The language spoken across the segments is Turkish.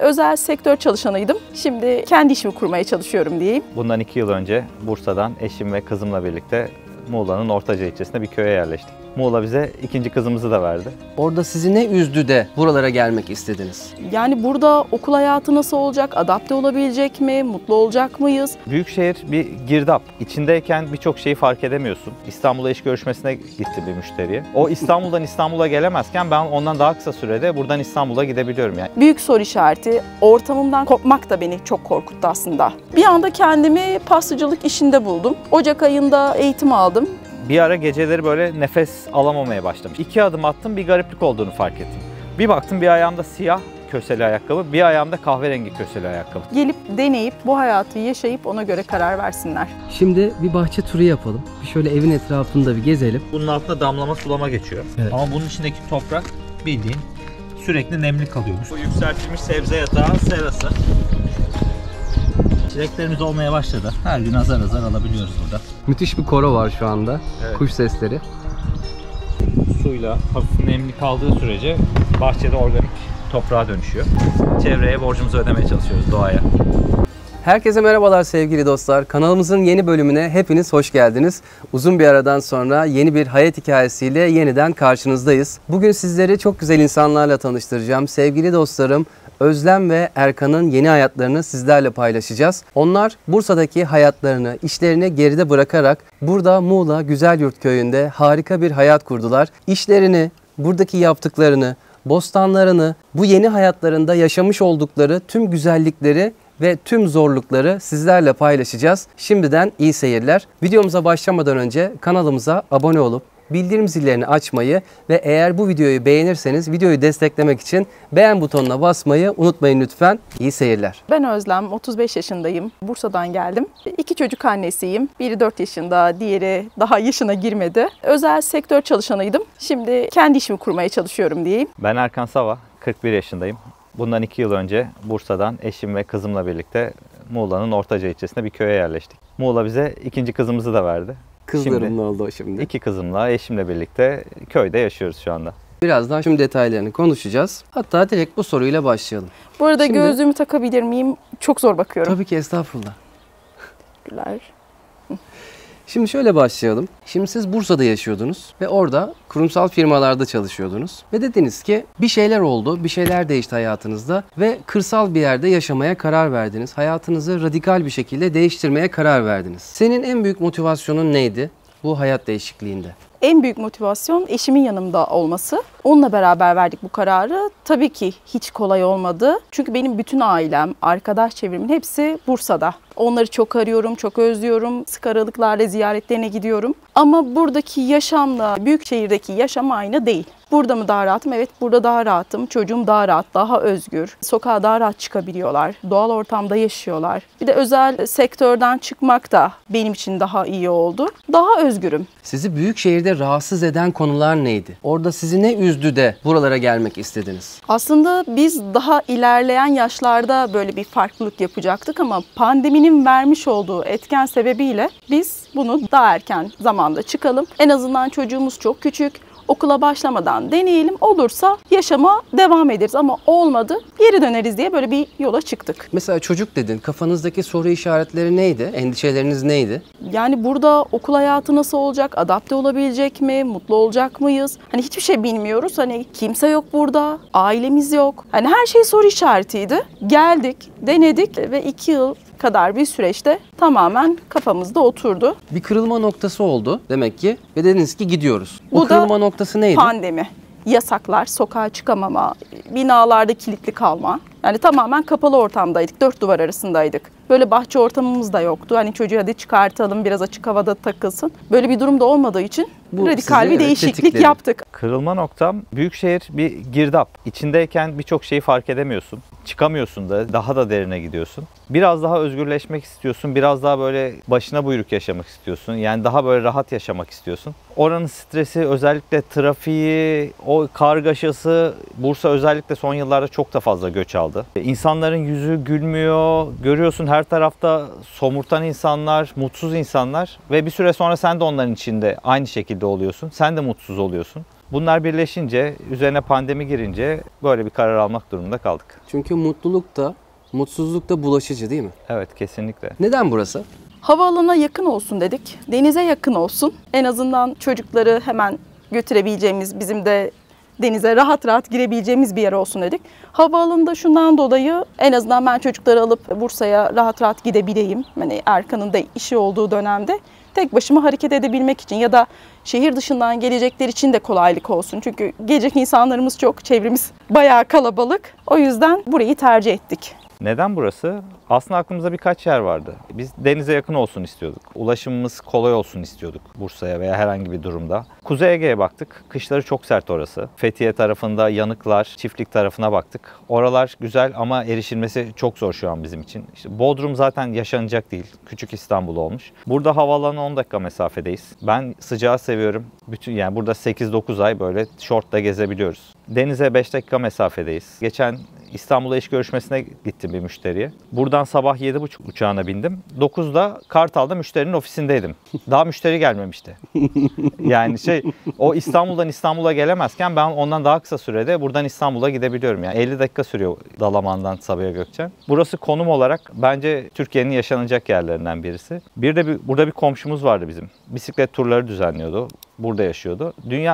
Özel sektör çalışanıydım. Şimdi kendi işimi kurmaya çalışıyorum diyeyim. Bundan 2 yıl önce Bursa'dan eşim ve kızımla birlikte Muğla'nın Ortaca ilçesinde bir köye yerleştik. Muğla bize ikinci kızımızı da verdi. Orada sizi ne üzdü de buralara gelmek istediniz? Yani burada okul hayatı nasıl olacak, adapte olabilecek mi, mutlu olacak mıyız? Büyükşehir bir girdap. İçindeyken birçok şeyi fark edemiyorsun. İstanbul'a iş görüşmesine gitti bir müşteriye. O İstanbul'dan İstanbul'a gelemezken ben ondan daha kısa sürede buradan İstanbul'a gidebiliyorum yani. Büyük soru işareti, ortamımdan kopmak da beni çok korkuttu aslında. Bir anda kendimi pastacılık işinde buldum. Ocak ayında eğitim aldım. Bir ara geceleri böyle nefes alamamaya başlamış. 2 adım attım, bir gariplik olduğunu fark ettim. Bir baktım bir ayağımda siyah köseli ayakkabı, bir ayağımda kahverengi köseli ayakkabı. Gelip deneyip bu hayatı yaşayıp ona göre karar versinler. Şimdi bir bahçe turu yapalım. Bir şöyle evin etrafında bir gezelim. Bunun altında damlama sulama geçiyor. Evet. Ama bunun içindeki toprak bildiğin sürekli nemli kalıyormuş. Bu yükseltilmiş sebze yatağı serası. Çileklerimiz olmaya başladı. Her gün azar azar alabiliyoruz burada. Müthiş bir koro var şu anda. Evet. Kuş sesleri. Suyla hafif nemli kaldığı sürece bahçede organik toprağa dönüşüyor. Çevreye borcumuzu ödemeye çalışıyoruz, doğaya. Herkese merhabalar sevgili dostlar. Kanalımızın yeni bölümüne hepiniz hoş geldiniz. Uzun bir aradan sonra yeni bir hayat hikayesiyle yeniden karşınızdayız. Bugün sizleri çok güzel insanlarla tanıştıracağım. Sevgili dostlarım, Özlem ve Erkan'ın yeni hayatlarını sizlerle paylaşacağız. Onlar Bursa'daki hayatlarını, işlerini geride bırakarak burada Muğla Güzelyurt köyünde harika bir hayat kurdular. İşlerini, buradaki yaptıklarını, bostanlarını, bu yeni hayatlarında yaşamış oldukları tüm güzellikleri ve tüm zorlukları sizlerle paylaşacağız. Şimdiden iyi seyirler. Videomuza başlamadan önce kanalımıza abone olup bildirim zillerini açmayı ve eğer bu videoyu beğenirseniz videoyu desteklemek için beğen butonuna basmayı unutmayın lütfen. İyi seyirler. Ben Özlem, 35 yaşındayım. Bursa'dan geldim. 2 çocuk annesiyim. Biri 4 yaşında, diğeri daha yaşına girmedi. Özel sektör çalışanıydım. Şimdi kendi işimi kurmaya çalışıyorum diyeyim. Ben Erkan Sava, 41 yaşındayım. Bundan 2 yıl önce Bursa'dan eşim ve kızımla birlikte Muğla'nın Ortaca ilçesinde bir köye yerleştik. Muğla bize ikinci kızımızı da verdi. Kızlarım ne oldu şimdi? 2 kızımla, eşimle birlikte köyde yaşıyoruz şu anda. Birazdan şimdi detaylarını konuşacağız. Hatta direkt bu soruyla başlayalım. Bu arada Şimdi- gözlüğümü takabilir miyim? Çok zor bakıyorum. Tabii ki, estağfurullah. Teşekkürler. Şimdi şöyle başlayalım. Şimdi siz Bursa'da yaşıyordunuz ve orada kurumsal firmalarda çalışıyordunuz. Ve dediniz ki bir şeyler oldu, bir şeyler değişti hayatınızda ve kırsal bir yerde yaşamaya karar verdiniz. Hayatınızı radikal bir şekilde değiştirmeye karar verdiniz. Senin en büyük motivasyonun neydi bu hayat değişikliğinde? En büyük motivasyon eşimin yanımda olması. Onunla beraber verdik bu kararı. Tabii ki hiç kolay olmadı. Çünkü benim bütün ailem, arkadaş çevremin hepsi Bursa'da. Onları çok arıyorum, çok özlüyorum. Sık aralıklarla ziyaretlerine gidiyorum. Ama buradaki yaşamla büyük şehirdeki yaşam aynı değil. Burada mı daha rahatım? Evet, burada daha rahatım. Çocuğum daha rahat, daha özgür. Sokağa daha rahat çıkabiliyorlar. Doğal ortamda yaşıyorlar. Bir de özel sektörden çıkmak da benim için daha iyi oldu. Daha özgürüm. Sizi büyük şehirde rahatsız eden konular neydi? Orada sizi ne üzdü de buralara gelmek istediniz? Aslında biz daha ilerleyen yaşlarda böyle bir farklılık yapacaktık ama pandeminin vermiş olduğu etken sebebiyle biz bunu daha erken zamanda çıkalım. En azından çocuğumuz çok küçük. Okula başlamadan deneyelim. Olursa yaşama devam ederiz ama olmadı geri döneriz diye böyle bir yola çıktık. Mesela çocuk dedin. Kafanızdaki soru işaretleri neydi? Endişeleriniz neydi? Yani burada okul hayatı nasıl olacak? Adapte olabilecek mi? Mutlu olacak mıyız? Hani hiçbir şey bilmiyoruz. Hani kimse yok burada. Ailemiz yok. Hani her şey soru işaretiydi. Geldik, denedik ve 2 yıl kadar bir süreçte tamamen kafamızda oturdu. Bir kırılma noktası oldu demek ki ve dediniz ki gidiyoruz. O Bu da kırılma noktası neydi? Pandemi, yasaklar, sokağa çıkamama, binalarda kilitli kalma. Yani tamamen kapalı ortamdaydık, 4 duvar arasındaydık. Böyle bahçe ortamımız da yoktu. Hani çocuğu hadi çıkartalım, biraz açık havada takılsın. Böyle bir durum da olmadığı için Bu radikal sizi, bir evet, değişiklik tetikledi. yaptık. Kırılma noktam, büyükşehir bir girdap. İçindeyken birçok şeyi fark edemiyorsun. Çıkamıyorsun da, daha da derine gidiyorsun. Biraz daha özgürleşmek istiyorsun, biraz daha böyle başına buyruk yaşamak istiyorsun. Yani daha böyle rahat yaşamak istiyorsun. Oranın stresi, özellikle trafiği, o kargaşası, Bursa özellikle son yıllarda çok da fazla göç aldı. İnsanların yüzü gülmüyor, görüyorsun her tarafta somurtan insanlar, mutsuz insanlar ve bir süre sonra sen de onların içinde aynı şekilde oluyorsun. Sen de mutsuz oluyorsun. Bunlar birleşince, üzerine pandemi girince böyle bir karar almak durumunda kaldık. Çünkü mutluluk da, mutsuzluk da bulaşıcı değil mi? Evet, kesinlikle. Neden burası? Havaalanına yakın olsun dedik. Denize yakın olsun. En azından çocukları hemen götürebileceğimiz, bizim de denize rahat rahat girebileceğimiz bir yer olsun dedik. Havaalanında şundan dolayı en azından ben çocukları alıp Bursa'ya rahat rahat gidebileyim. Hani Erkan'ın da işi olduğu dönemde tek başıma hareket edebilmek için ya da şehir dışından gelecekler için de kolaylık olsun. Çünkü gelecek insanlarımız çok, çevremiz bayağı kalabalık. O yüzden burayı tercih ettik. Neden burası? Aslında aklımızda birkaç yer vardı. Biz denize yakın olsun istiyorduk. Ulaşımımız kolay olsun istiyorduk Bursa'ya veya herhangi bir durumda. Kuzey Ege'ye baktık. Kışları çok sert orası. Fethiye tarafında Yanıklar, Çiftlik tarafına baktık. Oralar güzel ama erişilmesi çok zor şu an bizim için. İşte Bodrum zaten yaşanacak değil. Küçük İstanbul olmuş. Burada havaalanı 10 dakika mesafedeyiz. Ben sıcağı seviyorum. Yani burada 8-9 ay böyle şortla gezebiliyoruz. Denize 5 dakika mesafedeyiz. Geçen İstanbul'a iş görüşmesine gittim bir müşteriye. Buradan sabah 7.30 uçağına bindim. 9'da Kartal'da müşterinin ofisindeydim. Daha müşteri gelmemişti. Yani o İstanbul'dan İstanbul'a gelemezken ben ondan daha kısa sürede buradan İstanbul'a gidebiliyorum. Yani 50 dakika sürüyor Dalaman'dan Sabiha Gökçen. Burası konum olarak bence Türkiye'nin yaşanacak yerlerinden birisi. Bir de burada bir komşumuz vardı bizim. Bisiklet turları düzenliyordu. Burada yaşıyordu.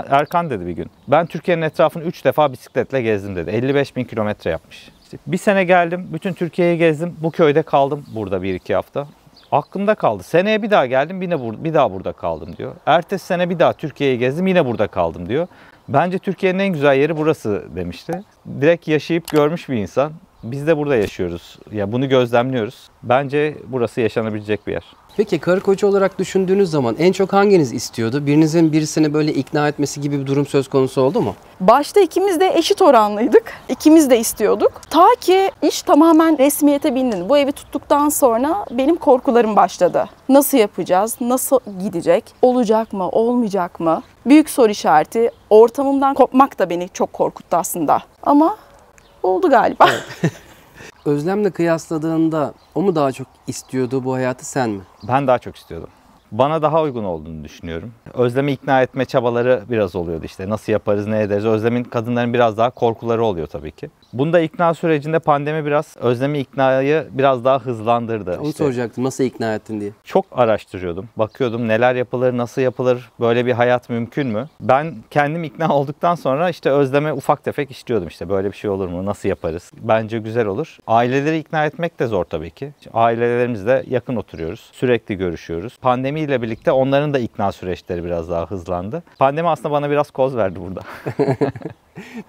Erkan dedi bir gün. Ben Türkiye'nin etrafını 3 defa bisikletle gezdim dedi. 55.000 kilometre yapmış. İşte bir sene geldim. Bütün Türkiye'yi gezdim. Bu köyde kaldım burada 1-2 hafta. Aklımda kaldı. Seneye bir daha geldim. Bir daha burada kaldım diyor. Ertesi sene bir daha Türkiye'yi gezdim. Yine burada kaldım diyor. Bence Türkiye'nin en güzel yeri burası demişti. Direkt yaşayıp görmüş bir insan. Biz de burada yaşıyoruz. Ya bunu gözlemliyoruz. Bence burası yaşanabilecek bir yer. Peki karı koca olarak düşündüğünüz zaman en çok hanginiz istiyordu? Birinizin birisini böyle ikna etmesi gibi bir durum söz konusu oldu mu? Başta ikimiz de eşit oranlıydık. İkimiz de istiyorduk. Ta ki iş tamamen resmiyete bindi. Bu evi tuttuktan sonra benim korkularım başladı. Nasıl yapacağız? Nasıl gidecek? Olacak mı? Olmayacak mı? Büyük soru işareti. Ortamımdan kopmak da beni çok korkuttu aslında. Ama oldu galiba. Evet. Özlem'le kıyasladığında o mu daha çok istiyordu bu hayatı, sen mi? Ben daha çok istiyordum. Bana daha uygun olduğunu düşünüyorum. Özlem'i ikna etme çabaları biraz oluyordu işte. Nasıl yaparız, ne ederiz? Özlem'in, kadınların biraz daha korkuları oluyor tabii ki. Bunda ikna sürecinde pandemi biraz Özlem'i iknayı biraz daha hızlandırdı. Onu soracaktım, nasıl ikna ettin diye. Çok araştırıyordum. Bakıyordum neler yapılır, nasıl yapılır, böyle bir hayat mümkün mü? Ben kendim ikna olduktan sonra işte Özlem'e ufak tefek işliyordum işte. Böyle bir şey olur mu, nasıl yaparız? Bence güzel olur. Aileleri ikna etmek de zor tabii ki. Ailelerimizle yakın oturuyoruz. Sürekli görüşüyoruz. Pandemiyle birlikte onların da ikna süreçleri biraz daha hızlandı. Pandemi aslında bana biraz koz verdi burada.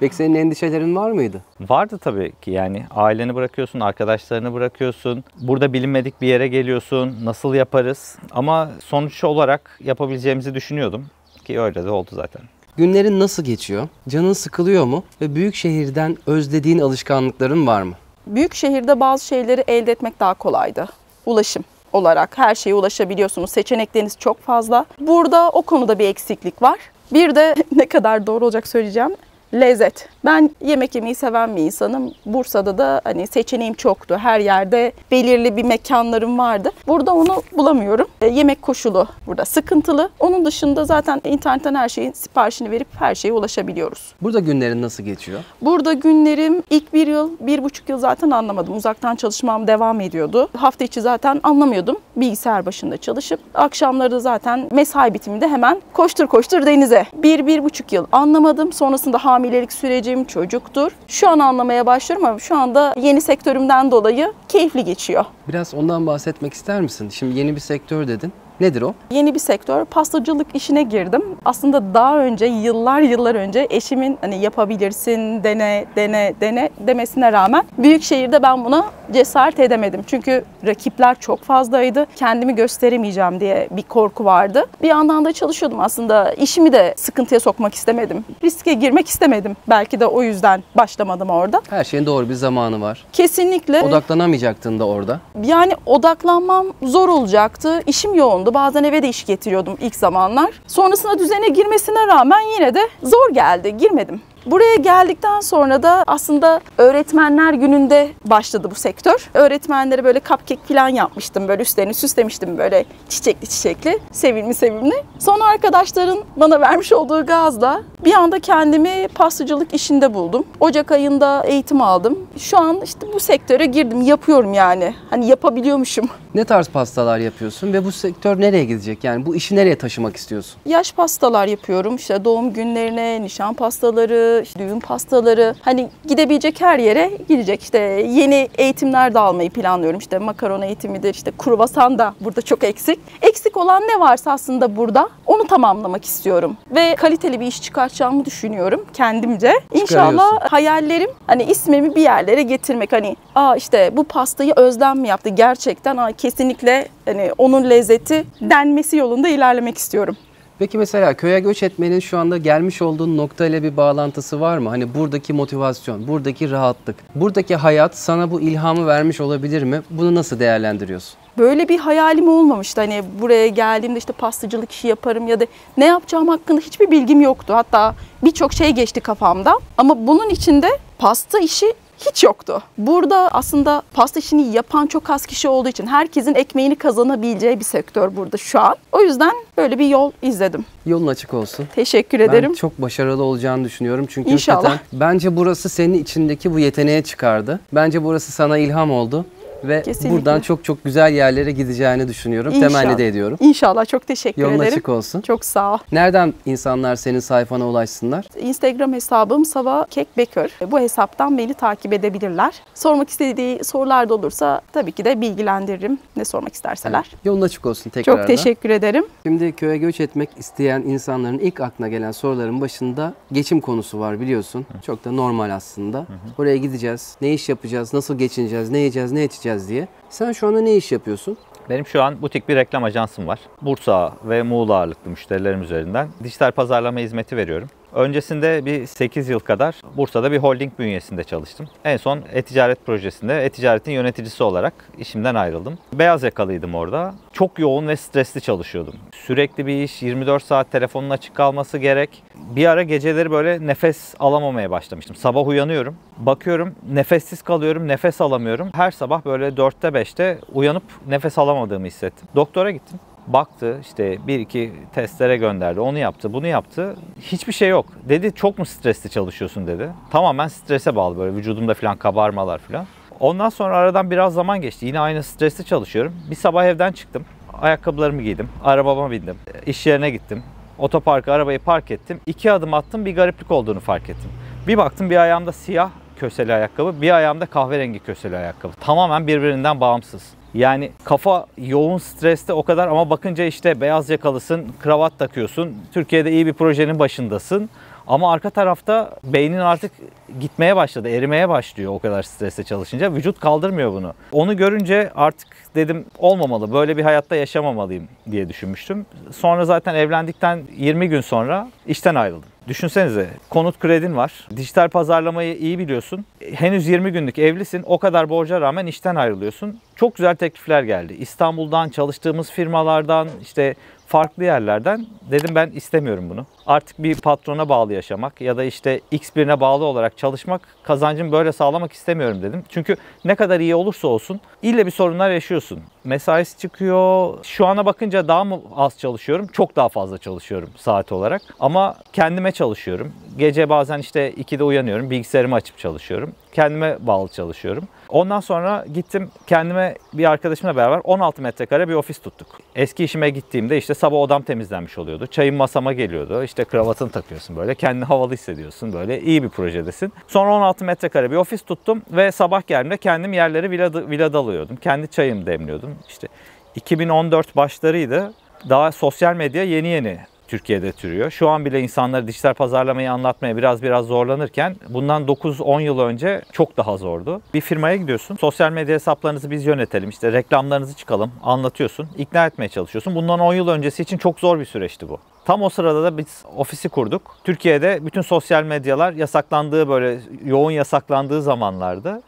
Peki senin endişelerin var mıydı? Vardı tabii ki, yani aileni bırakıyorsun, arkadaşlarını bırakıyorsun. Burada bilinmedik bir yere geliyorsun. Nasıl yaparız? Ama sonuç olarak yapabileceğimizi düşünüyordum ki öyle de oldu zaten. Günlerin nasıl geçiyor? Canın sıkılıyor mu? Ve büyük şehirden özlediğin alışkanlıkların var mı? Büyük şehirde bazı şeyleri elde etmek daha kolaydı. Ulaşım olarak her şeye ulaşabiliyorsunuz. Seçenekleriniz çok fazla. Burada o konuda bir eksiklik var. Bir de ne kadar doğru olacak söyleyeceğim. Lezzet. Ben yemek yemeyi seven bir insanım. Bursa'da da hani seçeneğim çoktu. Her yerde belirli bir mekanlarım vardı. Burada onu bulamıyorum. Yemek koşulu burada sıkıntılı. Onun dışında zaten internetten her şeyin siparişini verip her şeye ulaşabiliyoruz. Burada günlerin nasıl geçiyor? Burada günlerim ilk 1,5 yıl zaten anlamadım. Uzaktan çalışmam devam ediyordu. Hafta içi zaten anlamıyordum. Bilgisayar başında çalışıp akşamları da zaten mesai bitiminde hemen koştur koştur denize. 1,5 yıl anlamadım. Sonrasında hamilelik sürecim, çocuktur. Şu an anlamaya başlıyorum ama şu anda yeni sektörümden dolayı keyifli geçiyor. Biraz ondan bahsetmek ister misin? Şimdi yeni bir sektör dedin. Nedir o? Yeni bir sektör, pastacılık işine girdim. Aslında daha önce, yıllar önce eşimin hani yapabilirsin, dene demesine rağmen büyük şehirde ben buna cesaret edemedim. Çünkü rakipler çok fazlaydı. Kendimi gösteremeyeceğim diye bir korku vardı. Bir yandan da çalışıyordum aslında. İşimi de sıkıntıya sokmak istemedim. Riske girmek istemedim. Belki de o yüzden başlamadım orada. Her şeyin doğru bir zamanı var. Kesinlikle. Odaklanamayacaktın da orada. Yani odaklanmam zor olacaktı. İşim yoğundu. Bazen eve de iş getiriyordum ilk zamanlar. Sonrasında düzene girmesine rağmen yine de zor geldi. Girmedim. Buraya geldikten sonra da aslında öğretmenler gününde başladı bu sektör. Öğretmenlere böyle cupcake falan yapmıştım. Böyle üstlerini süslemiştim böyle çiçekli, sevimli. Sonra arkadaşların bana vermiş olduğu gazla bir anda kendimi pastacılık işinde buldum. Ocak ayında eğitim aldım. Şu an işte bu sektöre girdim, yapıyorum yani. Hani yapabiliyormuşum. Ne tarz pastalar yapıyorsun ve bu sektör nereye gidecek? Yani bu işi nereye taşımak istiyorsun? Yaş pastalar yapıyorum. İşte doğum günlerine, nişan pastaları, işte düğün pastaları. Hani gidebilecek her yere gidecek. İşte yeni eğitimler de almayı planlıyorum. İşte makaron eğitimidir, işte kruvasan da burada çok eksik. Eksik olan ne varsa aslında burada onu tamamlamak istiyorum. Ve kaliteli bir iş çıkartacağımı düşünüyorum kendimce. İnşallah hayallerim hani ismimi bir yerlere getirmek. Hani işte bu pastayı Özlem mi yaptı? Gerçekten kesinlikle hani onun lezzeti denmesi yolunda ilerlemek istiyorum. Peki mesela köye göç etmenin şu anda gelmiş olduğun noktayla bir bağlantısı var mı? Hani buradaki motivasyon, buradaki rahatlık, buradaki hayat sana bu ilhamı vermiş olabilir mi? Bunu nasıl değerlendiriyorsun? Böyle bir hayalim olmamıştı. Hani buraya geldiğimde işte pastacılık işi yaparım ya da ne yapacağım hakkında hiçbir bilgim yoktu. Hatta birçok şey geçti kafamda. Ama bunun içinde pasta işi hiç yoktu. Burada aslında pasta işini yapan çok az kişi olduğu için herkesin ekmeğini kazanabileceği bir sektör burada şu an. O yüzden böyle bir yol izledim. Yolun açık olsun. Teşekkür ederim. Ben çok başarılı olacağını düşünüyorum. Çünkü İnşallah. hakikaten bence burası senin içindeki bu yeteneğe çıkardı. Bence burası sana ilham oldu. Ve kesinlikle. Buradan çok güzel yerlere gideceğini düşünüyorum. İnşallah. Temenni de ediyorum. İnşallah. Çok teşekkür Yolun ederim. açık olsun. Çok sağ ol. Nereden insanlar senin sayfana ulaşsınlar? Instagram hesabım Sava Kekbekör. Bu hesaptan beni takip edebilirler. Sormak istediği sorular da olursa tabii ki de bilgilendiririm ne sormak isterseler. Evet. Yolun açık olsun tekrardan. Çok teşekkür ederim. Şimdi köye göç etmek isteyen insanların ilk aklına gelen soruların başında geçim konusu var biliyorsun. Çok da normal aslında. Oraya gideceğiz, ne iş yapacağız, nasıl geçineceğiz, ne yiyeceğiz, ne içeceğiz diye. Sen şu anda ne iş yapıyorsun? Benim şu an butik bir reklam ajansım var. Bursa ve Muğla ağırlıklı müşterilerim üzerinden dijital pazarlama hizmeti veriyorum. Öncesinde bir 8 yıl kadar Bursa'da bir holding bünyesinde çalıştım. En son e-ticaret projesinde e-ticaretin yöneticisi olarak işimden ayrıldım. Beyaz yakalıydım orada. Çok yoğun ve stresli çalışıyordum. Sürekli bir iş, 24 saat telefonun açık kalması gerek. Bir ara geceleri böyle nefes alamamaya başlamıştım. Sabah uyanıyorum, bakıyorum nefessiz kalıyorum, nefes alamıyorum. Her sabah böyle 4'te 5'te uyanıp nefes alamadığımı hissettim. Doktora gittim. Baktı işte 1-2 testlere gönderdi. Onu yaptı, bunu yaptı. Hiçbir şey yok. Dedi çok mu stresli çalışıyorsun dedi. Tamamen strese bağlı böyle vücudumda falan kabarmalar falan. Ondan sonra aradan biraz zaman geçti. Yine aynı stresli çalışıyorum. Bir sabah evden çıktım. Ayakkabılarımı giydim. Arabama bindim. İş yerine gittim. Otoparka arabayı park ettim. 2 adım attım, bir gariplik olduğunu fark ettim. Bir baktım bir ayağımda siyah köseli ayakkabı, bir ayağımda kahverengi köseli ayakkabı. Tamamen birbirinden bağımsız. Yani kafa yoğun streste o kadar ama bakınca işte beyaz yakalısın, kravat takıyorsun, Türkiye'de iyi bir projenin başındasın. Ama arka tarafta beynin artık gitmeye başladı, erimeye başlıyor o kadar stresle çalışınca. Vücut kaldırmıyor bunu. Onu görünce artık dedim olmamalı, böyle bir hayatta yaşamamalıyım diye düşünmüştüm. Sonra zaten evlendikten 20 gün sonra işten ayrıldım. Düşünsenize konut kredin var, dijital pazarlamayı iyi biliyorsun. Henüz 20 günlük evlisin, o kadar borca rağmen işten ayrılıyorsun. Çok güzel teklifler geldi. İstanbul'dan, çalıştığımız firmalardan, işte farklı yerlerden. Dedim ben istemiyorum bunu. Artık bir patrona bağlı yaşamak ya da işte X birine bağlı olarak çalışmak, kazancımı böyle sağlamak istemiyorum dedim. Çünkü ne kadar iyi olursa olsun ille bir sorunlar yaşıyorsun. Mesaisi çıkıyor. Şu ana bakınca daha mı az çalışıyorum? Çok daha fazla çalışıyorum saat olarak. Ama kendime çalışıyorum. Gece bazen işte 2'de uyanıyorum. Bilgisayarımı açıp çalışıyorum. Kendime bağlı çalışıyorum. Ondan sonra gittim kendime bir arkadaşımla beraber 16 metrekare bir ofis tuttuk. Eski işime gittiğimde işte sabah odam temizlenmiş oluyordu. Çayım masama geliyordu. İşte kravatını takıyorsun böyle. Kendini havalı hissediyorsun böyle. İyi bir projedesin. Sonra 16 metrekare bir ofis tuttum ve sabah geldiğimde kendim yerleri vilada alıyordum. Kendi çayımı demliyordum. İşte 2014 başlarıydı. Daha sosyal medya yeni Türkiye'de türüyor. Şu an bile insanları dijital pazarlamayı anlatmaya biraz zorlanırken bundan 9-10 yıl önce çok daha zordu. Bir firmaya gidiyorsun. Sosyal medya hesaplarınızı biz yönetelim. İşte reklamlarınızı çıkalım. Anlatıyorsun. İkna etmeye çalışıyorsun. Bundan 10 yıl öncesi için çok zor bir süreçti bu. Tam o sırada da biz ofisi kurduk. Türkiye'de bütün sosyal medyalar yasaklandığı böyle yoğun yasaklandığı zamanlarda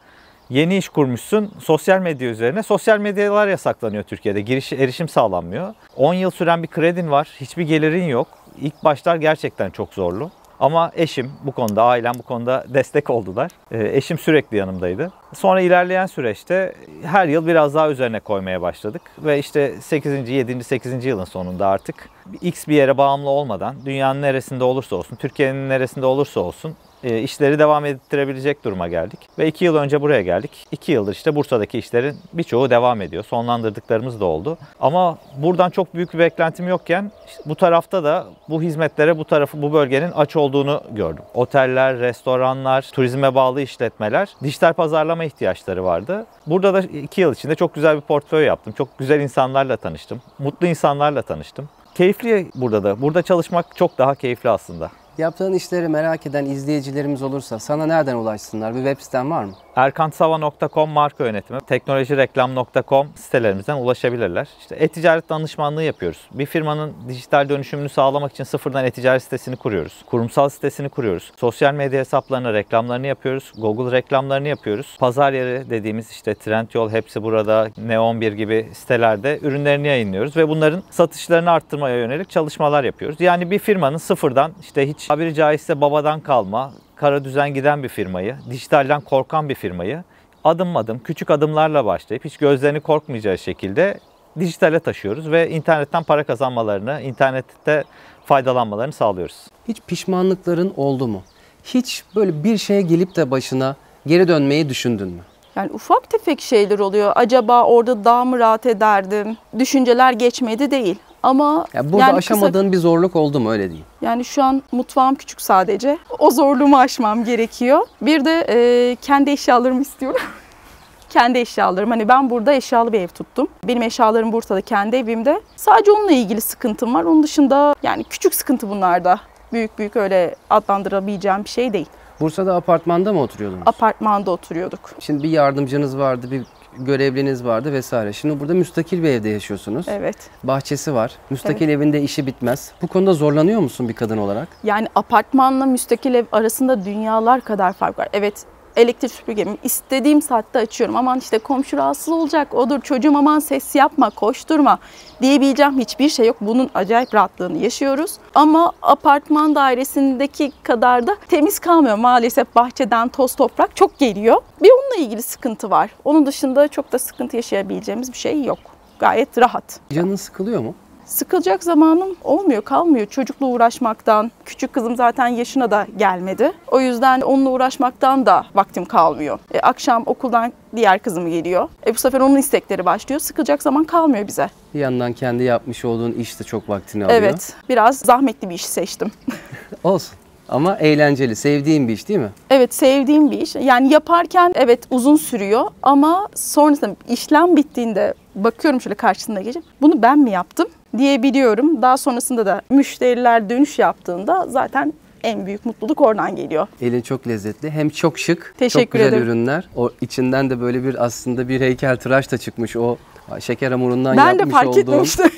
yeni iş kurmuşsun sosyal medya üzerine. Sosyal medyalar yasaklanıyor Türkiye'de. Erişim sağlanmıyor. 10 yıl süren bir kredin var. Hiçbir gelirin yok. İlk başlar gerçekten çok zorlu. Ama eşim bu konuda, ailem bu konuda destek oldular. Eşim sürekli yanımdaydı. Sonra ilerleyen süreçte her yıl biraz daha üzerine koymaya başladık. Ve işte 7. 8. yılın sonunda artık X bir yere bağımlı olmadan dünyanın neresinde olursa olsun, Türkiye'nin neresinde olursa olsun işleri devam ettirebilecek duruma geldik. Ve 2 yıl önce buraya geldik. 2 yıldır işte Bursa'daki işlerin birçoğu devam ediyor. Sonlandırdıklarımız da oldu. Ama buradan çok büyük bir beklentim yokken işte bu tarafta da bu hizmetlere bu bölgenin aç olduğunu gördüm. Oteller, restoranlar, turizme bağlı işletmeler dijital pazarlama ihtiyaçları vardı. Burada da 2 yıl içinde çok güzel bir portföy yaptım. Çok güzel insanlarla tanıştım. Mutlu insanlarla tanıştım. Keyifli burada da. Burada çalışmak çok daha keyifli aslında. Yaptığın işleri merak eden izleyicilerimiz olursa sana nereden ulaşsınlar? Bir web siten var mı? erkantsava.com marka yönetimi, teknolojireklam.com sitelerimizden ulaşabilirler. İşte e-ticaret danışmanlığı yapıyoruz. Bir firmanın dijital dönüşümünü sağlamak için sıfırdan e-ticaret sitesini kuruyoruz. Kurumsal sitesini kuruyoruz. Sosyal medya hesaplarına reklamlarını yapıyoruz. Google reklamlarını yapıyoruz. Pazar yeri dediğimiz işte Trendyol, hepsi burada, Neon1 gibi sitelerde ürünlerini yayınlıyoruz ve bunların satışlarını arttırmaya yönelik çalışmalar yapıyoruz. Yani bir firmanın sıfırdan işte hiç tabiri caizse babadan kalma, kara düzen giden bir firmayı, dijitalden korkan bir firmayı adım adım, küçük adımlarla başlayıp hiç gözlerini korkmayacağı şekilde dijitale taşıyoruz ve internetten para kazanmalarını, internette faydalanmalarını sağlıyoruz. Hiç pişmanlıkların oldu mu? Hiç böyle bir şeye gelip de başına geri dönmeyi düşündün mü? Yani ufak tefek şeyler oluyor. Acaba orada daha mı rahat ederdim? Düşünceler geçmedi değil. Ama Ya burada aşamadığın bir zorluk oldu mu, öyle değil? Yani şu an mutfağım küçük sadece. O zorluğumu aşmam gerekiyor. Bir de kendi eşyalarımı istiyorum. Kendi eşyalarım. Hani ben burada eşyalı bir ev tuttum. Benim eşyalarım Bursa'da, kendi evimde. Sadece onunla ilgili sıkıntım var. Onun dışında yani küçük sıkıntı bunlarda. Büyük öyle adlandırabileceğim bir şey değil. Bursa'da apartmanda mı oturuyordunuz? Apartmanda oturuyorduk. Şimdi bir yardımcınız vardı, bir görevliniz vardı vesaire. Şimdi burada müstakil bir evde yaşıyorsunuz. Evet. Bahçesi var. Müstakil evinde işi bitmez. Bu konuda zorlanıyor musun bir kadın olarak? Yani apartmanla müstakil ev arasında dünyalar kadar fark var. Evet, elektrik süpürgemi istediğim saatte açıyorum. Aman işte komşu rahatsız olacak, odur çocuğum, aman ses yapma, koşturma diyebileceğim hiçbir şey yok. Bunun acayip rahatlığını yaşıyoruz. Ama apartman dairesindeki kadar da temiz kalmıyor. Maalesef bahçeden toz toprak çok geliyor. Bir onunla ilgili sıkıntı var. Onun dışında çok da sıkıntı yaşayabileceğimiz bir şey yok. Gayet rahat. Canın sıkılıyor mu? Sıkılacak zamanım olmuyor, kalmıyor. Çocukla uğraşmaktan, küçük kızım zaten yaşına da gelmedi. O yüzden onunla uğraşmaktan da vaktim kalmıyor. Akşam okuldan diğer kızım geliyor. Bu sefer onun istekleri başlıyor. Sıkılacak zaman kalmıyor bize. Bir yandan kendi yapmış olduğun iş de çok vaktini alıyor. Evet, biraz zahmetli bir iş seçtim. Olsun. Ama eğlenceli, sevdiğin bir iş değil mi? Evet, sevdiğim bir iş. Yani yaparken evet uzun sürüyor ama sonrasında işlem bittiğinde bakıyorum şöyle karşısında geçip bunu ben mi yaptım diyebiliyorum. Daha sonrasında da müşteriler dönüş yaptığında zaten en büyük mutluluk oradan geliyor. Elin çok lezzetli. Hem çok şık, Teşekkür çok güzel ederim. ürünler. O içinden de böyle bir aslında bir heykeltıraş da çıkmış. O şeker hamurundan Ben de yapmış fark olduğum etmemiştim.